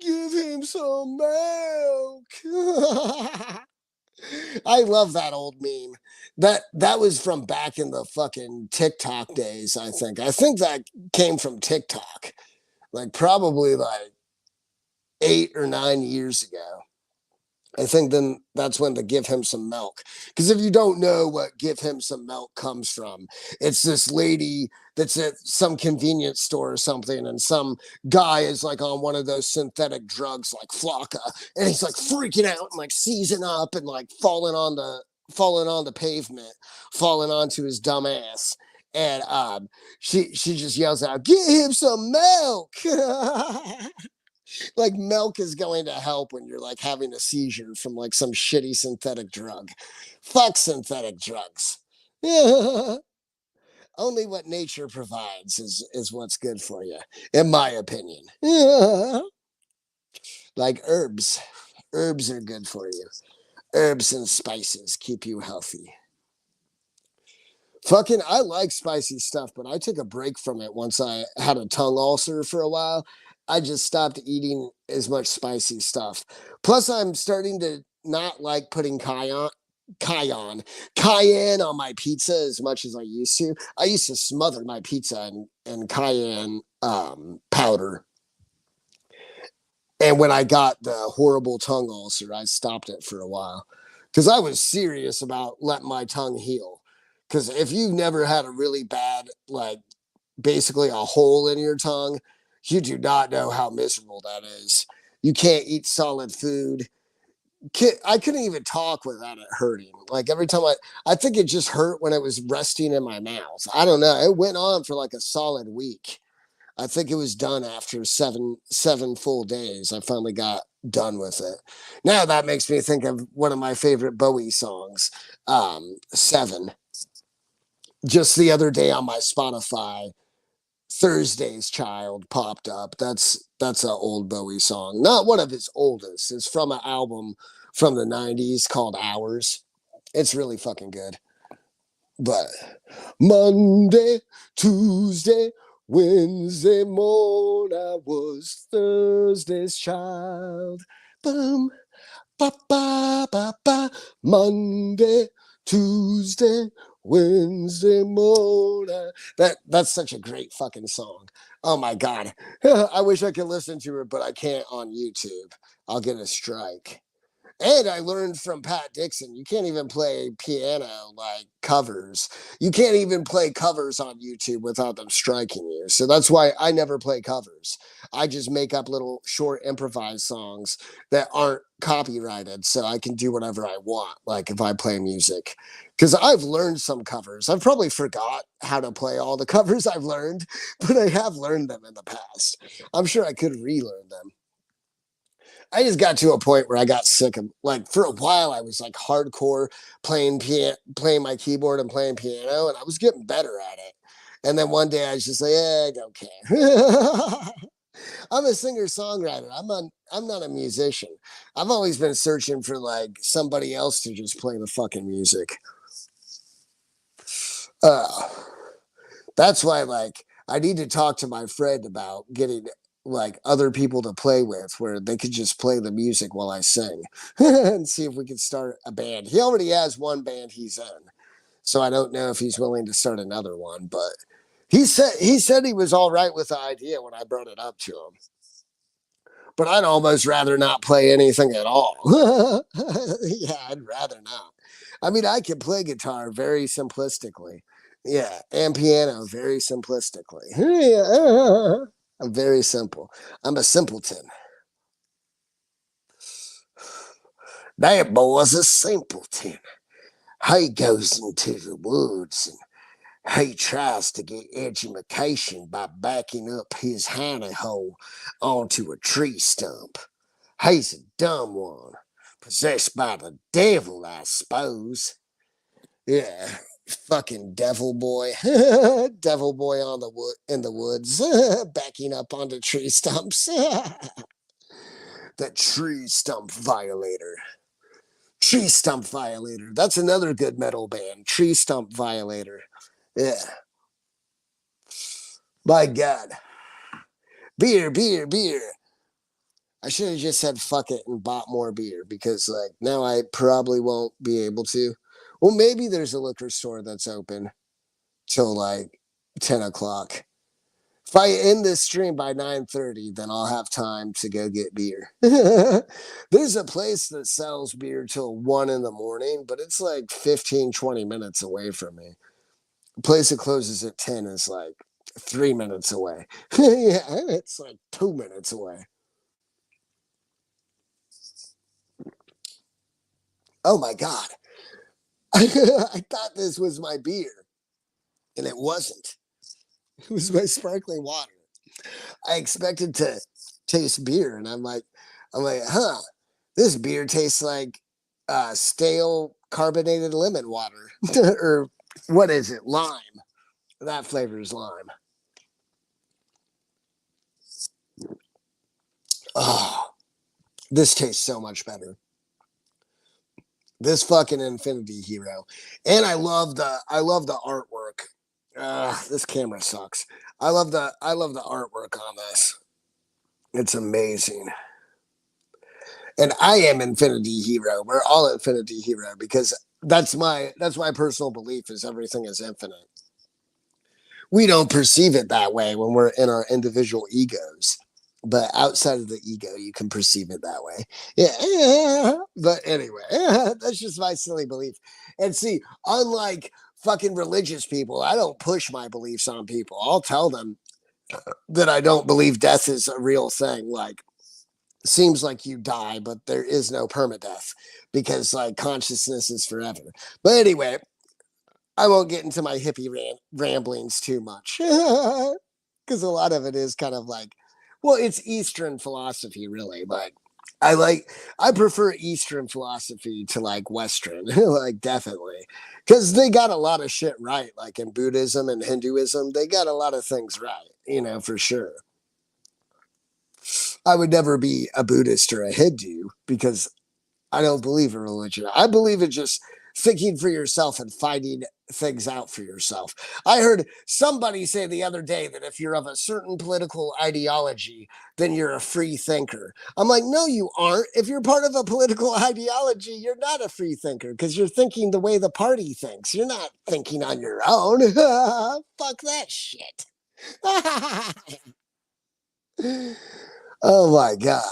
Give him some milk. I love that old meme. That was from back in the fucking TikTok days, I think. I think that came from TikTok. Like probably like 8 or 9 years ago. I think then that's when the give him some milk. Because if you don't know what give him some milk comes from, it's this lady that's at some convenience store or something, and some guy is like on one of those synthetic drugs like Flocka, and he's like freaking out and like seizing up and like falling on the pavement, falling onto his dumb ass. And she just yells out, "Give him some milk!" Like milk is going to help when you're like having a seizure from like some shitty synthetic drug. Fuck synthetic drugs. Only what nature provides is what's good for you, in my opinion. Like herbs. Herbs are good for you. Herbs and spices keep you healthy. Fucking, I like spicy stuff, but I took a break from it once I had a tongue ulcer for a while. I just stopped eating as much spicy stuff. Plus, I'm starting to not like putting cayenne on my pizza as much as I used to. I used to smother my pizza in cayenne powder. And when I got the horrible tongue ulcer, I stopped it for a while because I was serious about letting my tongue heal. Because if you've never had a really bad, like basically a hole in your tongue, you do not know how miserable that is. You can't eat solid food. I couldn't even talk without it hurting. Like every time I think it just hurt when it was resting in my mouth. I don't know. It went on for like a solid week. I think it was done after seven full days. I finally got done with it. Now that makes me think of one of my favorite Bowie songs, Seven. Just the other day on my Spotify, Thursday's Child popped up. That's an old Bowie song. Not one of his oldest. It's from an album from the 90s called Hours. It's really fucking good. But Monday, Tuesday, Wednesday morning, I was Thursday's child. Boom, ba ba ba ba. Monday, Tuesday, Wednesday morning. That's such a great fucking song. Oh my god. I wish I could listen to it, but I can't on YouTube. I'll get a strike. And I learned from Pat Dixon, you can't even play piano like covers. You can't even play covers on YouTube without them striking you. So that's why I never play covers. I just make up little short improvised songs that aren't copyrighted so I can do whatever I want, like if I play music. Because I've learned some covers. I've probably forgot how to play all the covers I've learned, but I have learned them in the past. I'm sure I could relearn them. I just got to a point where I got sick of, like, for a while I was like hardcore playing my keyboard and playing piano, and I was getting better at it. And then one day I was just like, I don't care. I'm a singer songwriter. I'm not a musician. I've always been searching for like somebody else to just play the fucking music. Uh, that's why like I need to talk to my friend about getting like other people to play with where they could just play the music while I sing and see if we could start a band. He already has one band he's in. So I don't know if he's willing to start another one, but he said he was all right with the idea when I brought it up to him. But I'd almost rather not play anything at all. Yeah, I'd rather not. I mean, I can play guitar very simplistically. Yeah, and piano very simplistically. Yeah, I'm very simple. I'm a simpleton. That boy's a simpleton. He goes into the woods and he tries to get education by backing up his hiney hole onto a tree stump. He's a dumb one, possessed by the devil, I suppose. Yeah, fucking devil boy, devil boy on the wood in the woods, backing up onto tree stumps. That tree stump violator. Tree Stump Violator. That's another good metal band. Tree Stump Violator. Yeah. My God. Beer, beer, beer. I should have just said fuck it and bought more beer because like now I probably won't be able to. Well, maybe there's a liquor store that's open till like 10 o'clock. If I end this stream by 9:30, then I'll have time to go get beer. There's a place that sells beer till 1 in the morning, but it's like 15, 20 minutes away from me. The place that closes at 10 is like 3 minutes away. Yeah, it's like 2 minutes away. Oh my God. I thought this was my beer, and it wasn't. It was my sparkling water. I expected to taste beer, and huh, this beer tastes like stale carbonated lemon water. Or what is it? Lime. That flavor is lime. Oh, this tastes so much better. This fucking Infinity Hero. And I love the artwork. This camera sucks. I love the artwork on this. It's amazing. And I am Infinity Hero. We're all Infinity Hero because that's my personal belief is everything is infinite. We don't perceive it that way when we're in our individual egos. But outside of the ego, you can perceive it that way. Yeah. But anyway, that's just my silly belief. And see, unlike fucking religious people, I don't push my beliefs on people. I'll tell them that I don't believe death is a real thing. Like, seems like you die, but there is no permadeath because like consciousness is forever. But anyway, I won't get into my hippie ramblings too much because a lot of it is kind of like, well, it's Eastern philosophy, really, but I prefer Eastern philosophy to like Western, like definitely, because they got a lot of shit right. Like in Buddhism and Hinduism, they got a lot of things right, for sure. I would never be a Buddhist or a Hindu because I don't believe in religion. I believe in just thinking for yourself and finding things out for yourself. I heard somebody say the other day that if you're of a certain political ideology, then you're a free thinker. I'm like, no, you aren't. If you're part of a political ideology, you're not a free thinker because you're thinking the way the party thinks. You're not thinking on your own. Fuck that shit. Oh my God.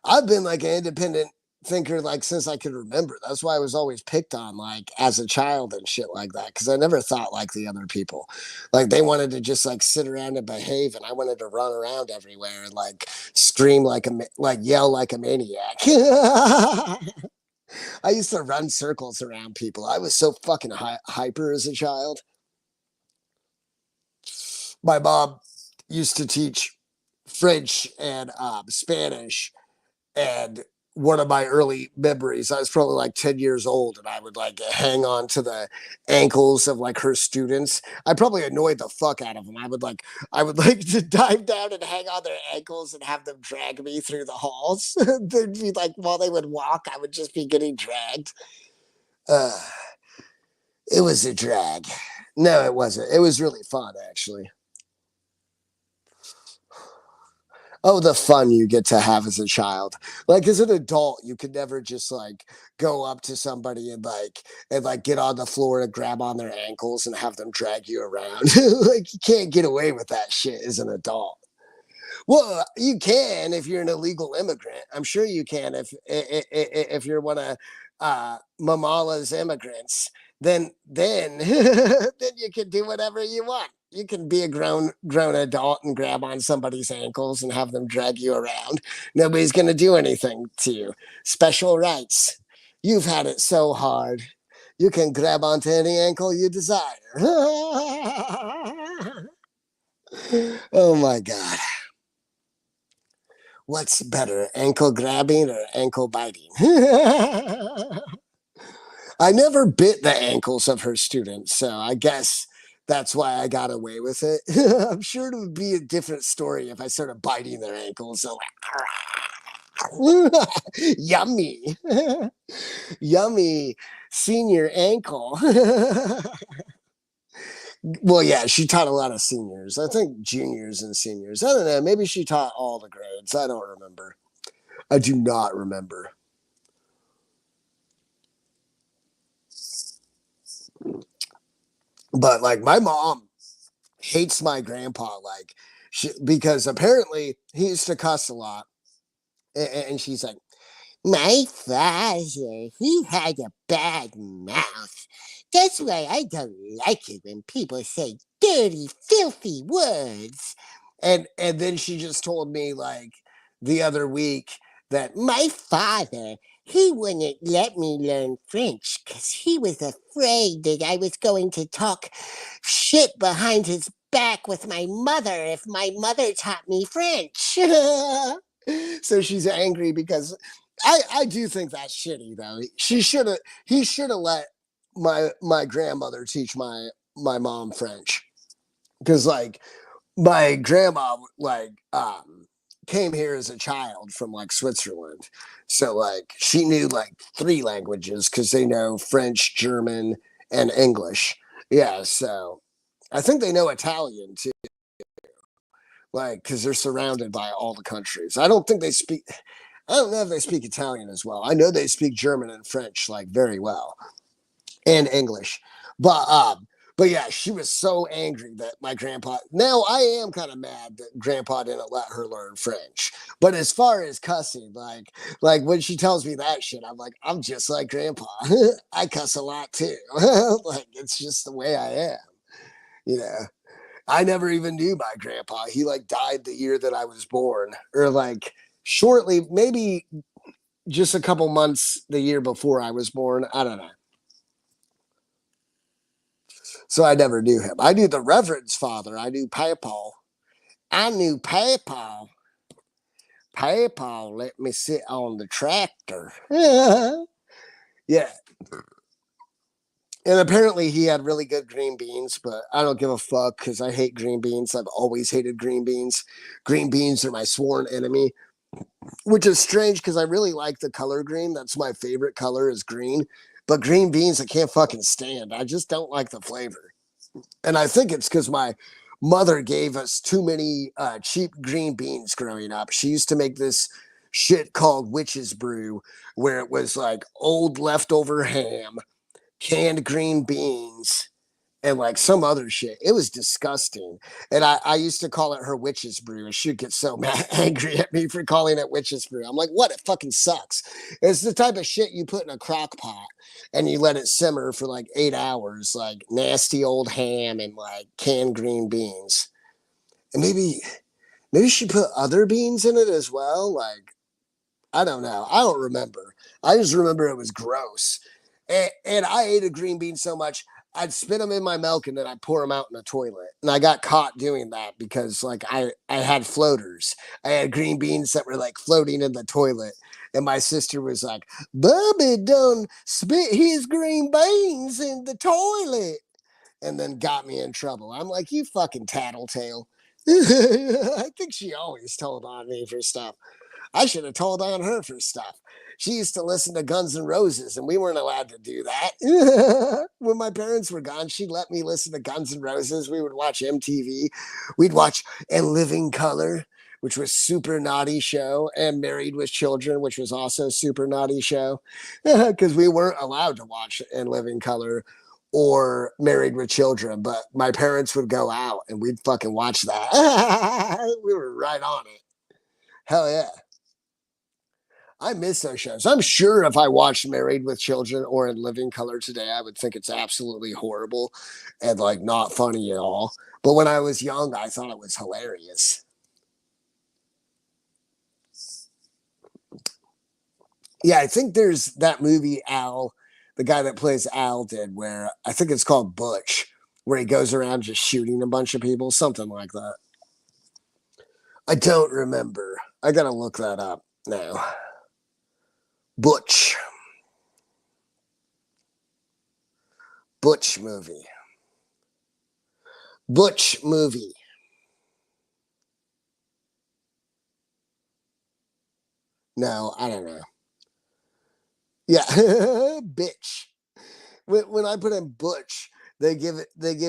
I've been like an independent thinker like since I could remember. That's why I was always picked on like as a child and shit like that because I never thought like the other people. Like they wanted to just like sit around and behave, and I wanted to run around everywhere and like scream like yell like a maniac. I used to run circles around people. I was so fucking hyper as a child. My mom used to teach French and Spanish. And one of my early memories, I was probably like 10 years old, and I would like hang on to the ankles of like her students. I probably annoyed the fuck out of them. I would like to dive down and hang on their ankles and have them drag me through the halls. They'd be like, while they would walk, I would just be getting dragged. Uh, it was a drag. No, it wasn't. It was really fun, actually. Oh, the fun you get to have as a child. Like as an adult, you could never just like go up to somebody and like get on the floor and grab on their ankles and have them drag you around. Like you can't get away with that shit as an adult. Well, you can if you're an illegal immigrant. I'm sure you can if you're one of Mamala's immigrants. Then then you can do whatever you want. You can be a grown adult and grab on somebody's ankles and have them drag you around. Nobody's gonna do anything to you. Special rights. You've had it so hard. You can grab onto any ankle you desire. Oh my god. What's better, ankle grabbing or ankle biting? I never bit the ankles of her students, so I guess that's why I got away with it. I'm sure it would be a different story if I started biting their ankles. So yummy, yummy senior ankle. Well, yeah, she taught a lot of seniors. I think juniors and seniors. I don't know. Maybe she taught all the grades. I don't remember. I do not remember. But like my mom hates my grandpa, like because apparently he used to cuss a lot, and she's like, my father, he had a bad mouth. That's why I don't like it when people say dirty, filthy words. And then she just told me like the other week that my father, he wouldn't let me learn French because he was afraid that I was going to talk shit behind his back with my mother if my mother taught me French. So she's angry because I do think that's shitty though. He should have let my grandmother teach my mom French. Because like my grandma came here as a child from like Switzerland. So like she knew like three languages because they know French, German, and English. Yeah, so I think they know Italian too, like because they're surrounded by all the countries. I don't know if they speak Italian as well. I know they speak German and French like very well, and English. But yeah, she was so angry that my grandpa. Now I am kind of mad that grandpa didn't let her learn French. But as far as cussing, like when she tells me that shit, I'm like, I'm just like grandpa. I cuss a lot too. Like it's just the way I am. You know. I never even knew my grandpa. He like died the year that I was born, or like shortly, maybe just a couple months the year before I was born. I don't know. So I never knew him. I knew the Reverend's father. I knew Papa. I knew Papa. Hey, Paul, let me sit on the tractor. Yeah. And apparently he had really good green beans, but I don't give a fuck because I hate green beans. I've always hated green beans. Green beans are my sworn enemy, which is strange because I really like the color green. That's my favorite color is green. But green beans I can't fucking stand. I just don't like the flavor. And I think it's because my mother gave us too many cheap green beans growing up. She used to make this shit called witch's brew, where it was like old leftover ham, canned green beans, and like some other shit. It was disgusting. And I used to call it her witch's brew. And she'd get so mad, angry at me for calling it witch's brew. I'm like, what? It fucking sucks. It's the type of shit you put in a crock pot and you let it simmer for like 8 hours, like nasty old ham and like canned green beans. And maybe she put other beans in it as well. Like, I don't know. I don't remember. I just remember it was gross. And I ate a green bean so much, I'd spit them in my milk and then I'd pour them out in the toilet. And I got caught doing that because like I had floaters. I had green beans that were like floating in the toilet. And my sister was like, Bubby done spit his green beans in the toilet. And then got me in trouble. I'm like, you fucking tattletale. I think she always told on me for stuff. I should have told on her for stuff. She used to listen to Guns N' Roses, and we weren't allowed to do that. When my parents were gone, she let me listen to Guns N' Roses. We would watch MTV. We'd watch In Living Color, which was super naughty show, and Married with Children, which was also super naughty show, because we weren't allowed to watch In Living Color or Married with Children. But my parents would go out, and we'd fucking watch that. We were right on it. Hell yeah. I miss those shows. I'm sure if I watched Married with Children or In Living Color today, I would think it's absolutely horrible and like not funny at all. But when I was young, I thought it was hilarious. Yeah, I think there's that movie Al, the guy that plays Al did, where I think it's called Butch, where he goes around just shooting a bunch of people, something like that. I don't remember. I gotta look that up now. Butch. Butch movie. Butch movie. No, I don't know. Yeah, bitch. When I put in Butch, they give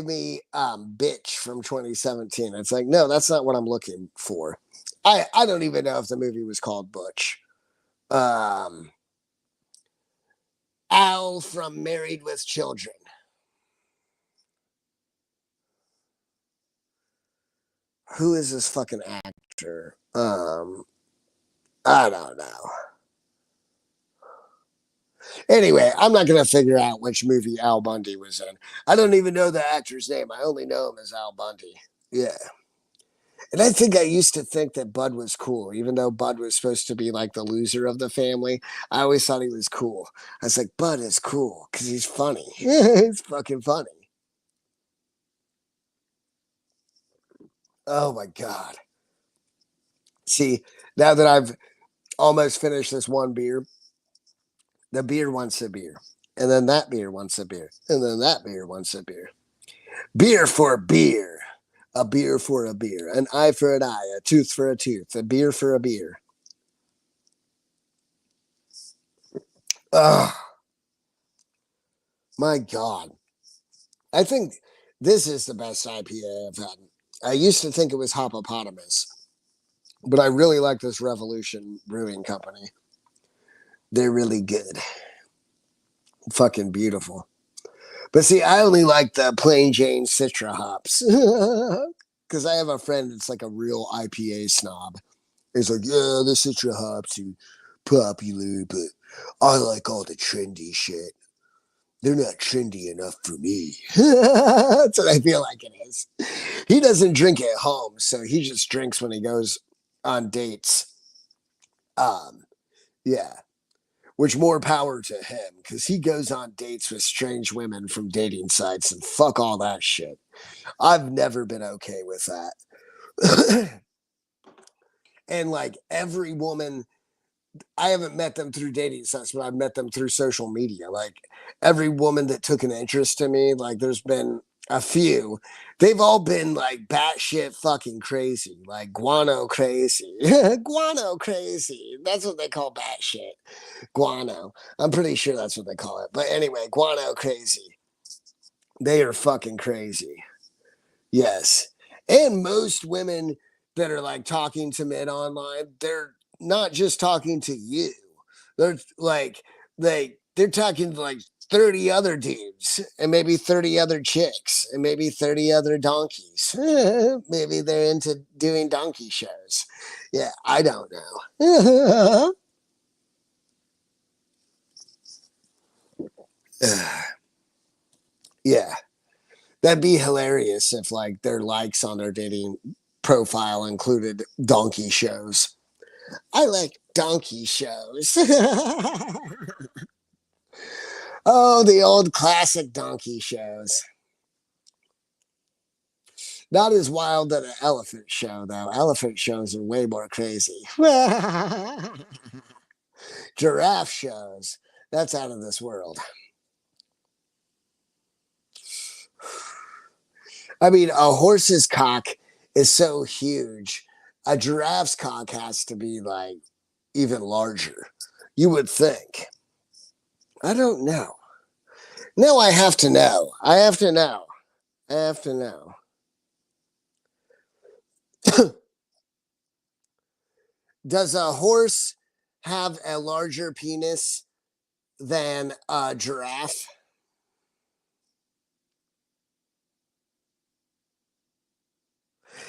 me bitch from 2017. It's like, no, that's not what I'm looking for. I don't even know if the movie was called Butch. Um Al from Married with Children. Who is this fucking actor? I don't know. Anyway, I'm not gonna figure out which movie Al Bundy was in. I don't even know the actor's name. I only know him as Al Bundy. Yeah. And I think I used to think that Bud was cool, even though Bud was supposed to be like the loser of the family. I always thought he was cool. I was like, Bud is cool because he's funny. He's fucking funny. Oh my God. See, now that I've almost finished this one beer, the beer wants a beer. And then that beer wants a beer. And then that beer wants a beer. Beer for beer. A beer for a beer. An eye for an eye. A tooth for a tooth. A beer for a beer. Oh, my God. I think this is the best IPA I've had. I used to think it was Hopopotamus, but I really like this Revolution Brewing Company. They're really good. Fucking beautiful. But see, I only like the plain Jane Citra hops. Because I have a friend that's like a real IPA snob. He's like, yeah, the Citra hops are popular, but I like all the trendy shit. They're not trendy enough for me. That's what I feel like it is. He doesn't drink at home, so he just drinks when he goes on dates. Um, yeah, which more power to him because he goes on dates with strange women from dating sites and fuck all that shit. I've never been okay with that. And like every woman, I haven't met them through dating sites, but I've met them through social media. Like every woman that took an interest in me, like there's been a few. They've all been like batshit fucking crazy, like guano crazy. Guano crazy. That's what they call batshit. Guano. I'm pretty sure that's what they call it. But anyway, guano crazy. They are fucking crazy. Yes. And most women that are like talking to men online, they're not just talking to you. They're like they're talking to like 30 other dudes and maybe 30 other chicks and maybe 30 other donkeys. Maybe they're into doing donkey shows. Yeah, I don't know. Yeah. That'd be hilarious if like their likes on their dating profile included donkey shows. I like donkey shows. Oh, the old classic donkey shows. Not as wild as an elephant show, though. Elephant shows are way more crazy. Giraffe shows. That's out of this world. I mean, a horse's cock is so huge. A giraffe's cock has to be like even larger. You would think. I don't know. No, I have to know. I have to know. I have to know. Does a horse have a larger penis than a giraffe?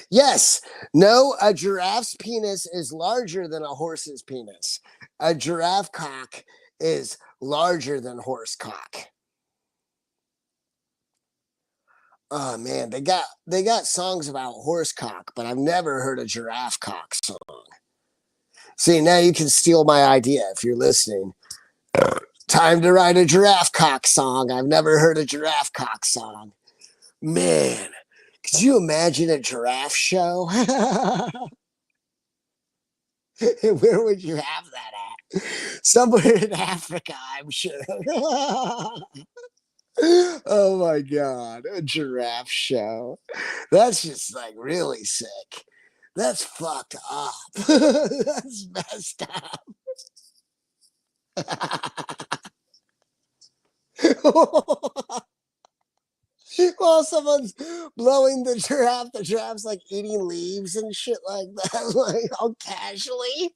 Yes. No, a giraffe's penis is larger than a horse's penis. A giraffe cock is larger than horse cock. Oh man, they got songs about horse cock, but I've never heard a giraffe cock song. See, now you can steal my idea if you're listening. Time to write a giraffe cock song. I've never heard a giraffe cock song. Man, could you imagine a giraffe show? Where would you have that at? Somewhere in Africa, I'm sure. Oh my god, a giraffe show. That's just like really sick. That's fucked up. That's messed up. While someone's blowing the giraffe's like eating leaves and shit like that, like all casually.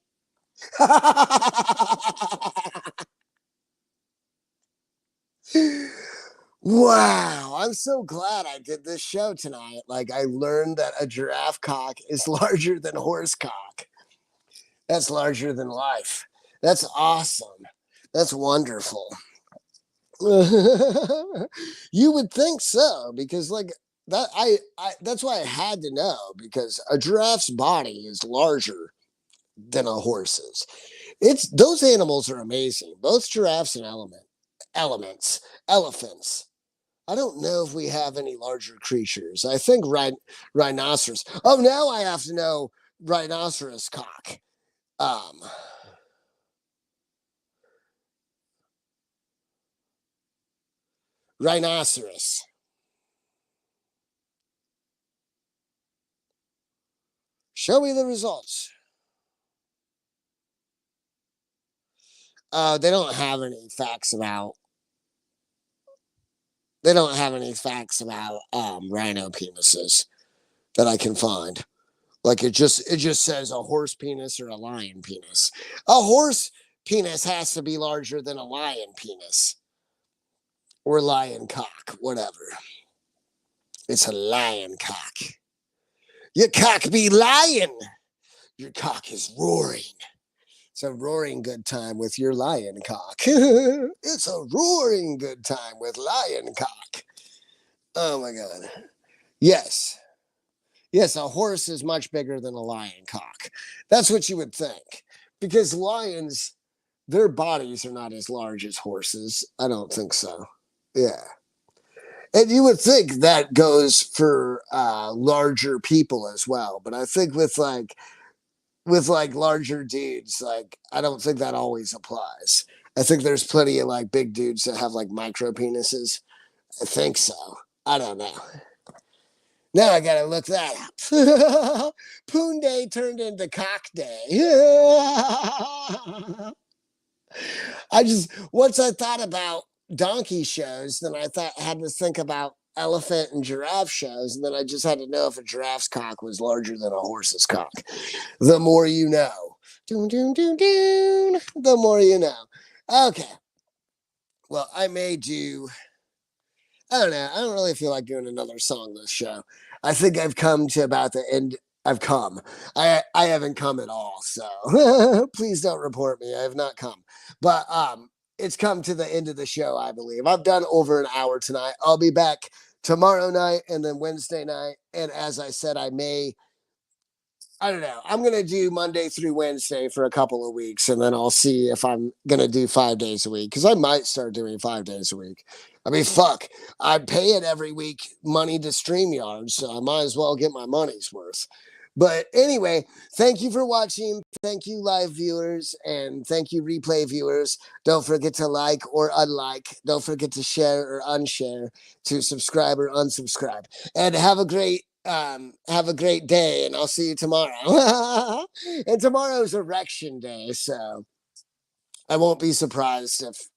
Wow, I'm so glad I did this show tonight. Like, I learned that a giraffe cock is larger than horse cock. That's larger than life. That's awesome. That's wonderful. You would think so, because like that I that's why I had to know, because a giraffe's body is larger than a horse's. It's those animals are amazing. Both giraffes and elephants. I don't know if we have any larger creatures. I think rhinoceros. Oh, now I have to know rhinoceros cock. Um, Rhinoceros. Show me the results. They don't have any facts about. They don't have any facts about rhino penises that I can find. Like it just says a horse penis or a lion penis. A horse penis has to be larger than a lion penis or lion cock, whatever. It's a lion cock. Your cock be lying. Your cock is roaring. It's a roaring good time with your lion cock. It's a roaring good time with lion cock. Oh my god. Yes. Yes, a horse is much bigger than a lion cock. That's what you would think. Because lions, their bodies are not as large as horses. I don't think so. Yeah. And you would think that goes for larger people as well. But I think with like with like larger dudes, like I don't think that always applies. I think there's plenty of like big dudes that have like micro penises. I think so. I don't know. Now I gotta look that up. Poonday turned into cock day. I just once I thought about donkey shows, then I had to think about elephant and giraffe shows, and then I just had to know if a giraffe's cock was larger than a horse's cock. The more you know. Doon, doon, doon, doon. The more you know. Okay. Well, I don't know. I don't really feel like doing another song this show. I think I've come to about the end. I've come. I haven't come at all. So please don't report me. I have not come. But it's come to the end of the show, I believe. I've done over an hour tonight. I'll be back tomorrow night and then Wednesday night. And as I said, I don't know. I'm going to do Monday through Wednesday for a couple of weeks, and then I'll see if I'm going to do 5 days a week, because I might start doing 5 days a week. I mean, fuck. I pay it every week money to StreamYard, so I might as well get my money's worth. But anyway, thank you for watching. Thank you, live viewers, and thank you, replay viewers. Don't forget to like or unlike. Don't forget to share or unshare, to subscribe or unsubscribe. And have a great day, and I'll see you tomorrow. And tomorrow's erection day, so I won't be surprised if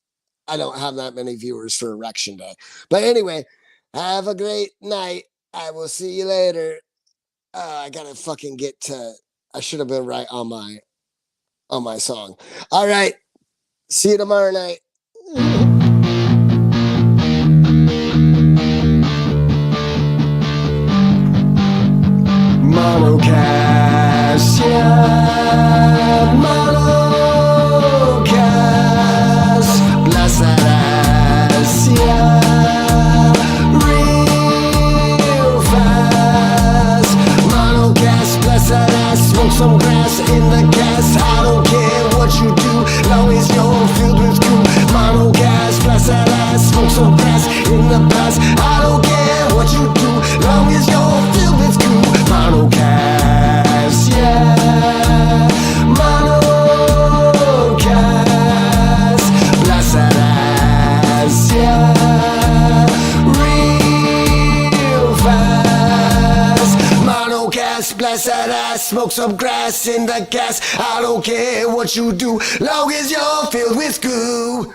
I don't have that many viewers for erection day. But anyway, have a great night. I will see you later. I gotta fucking get to. I should have been right on my song. All right, see you tomorrow night. MonoCast, yeah, MonoCast, bless that ass, yeah, real fast. MonoCast, bless that ass, smoke some grass in the gas. I don't care what you do, long as you're filled with goo. MonoCast, bless that ass, smoke some grass in the past. I don't care what you do, long as you're filled with goo. MonoCast, yeah, MonoCast, bless that ass, yeah, real fast. MonoCast, bless that ass, smoke some grass in the gas. I don't care what you do, long as you're filled with goo.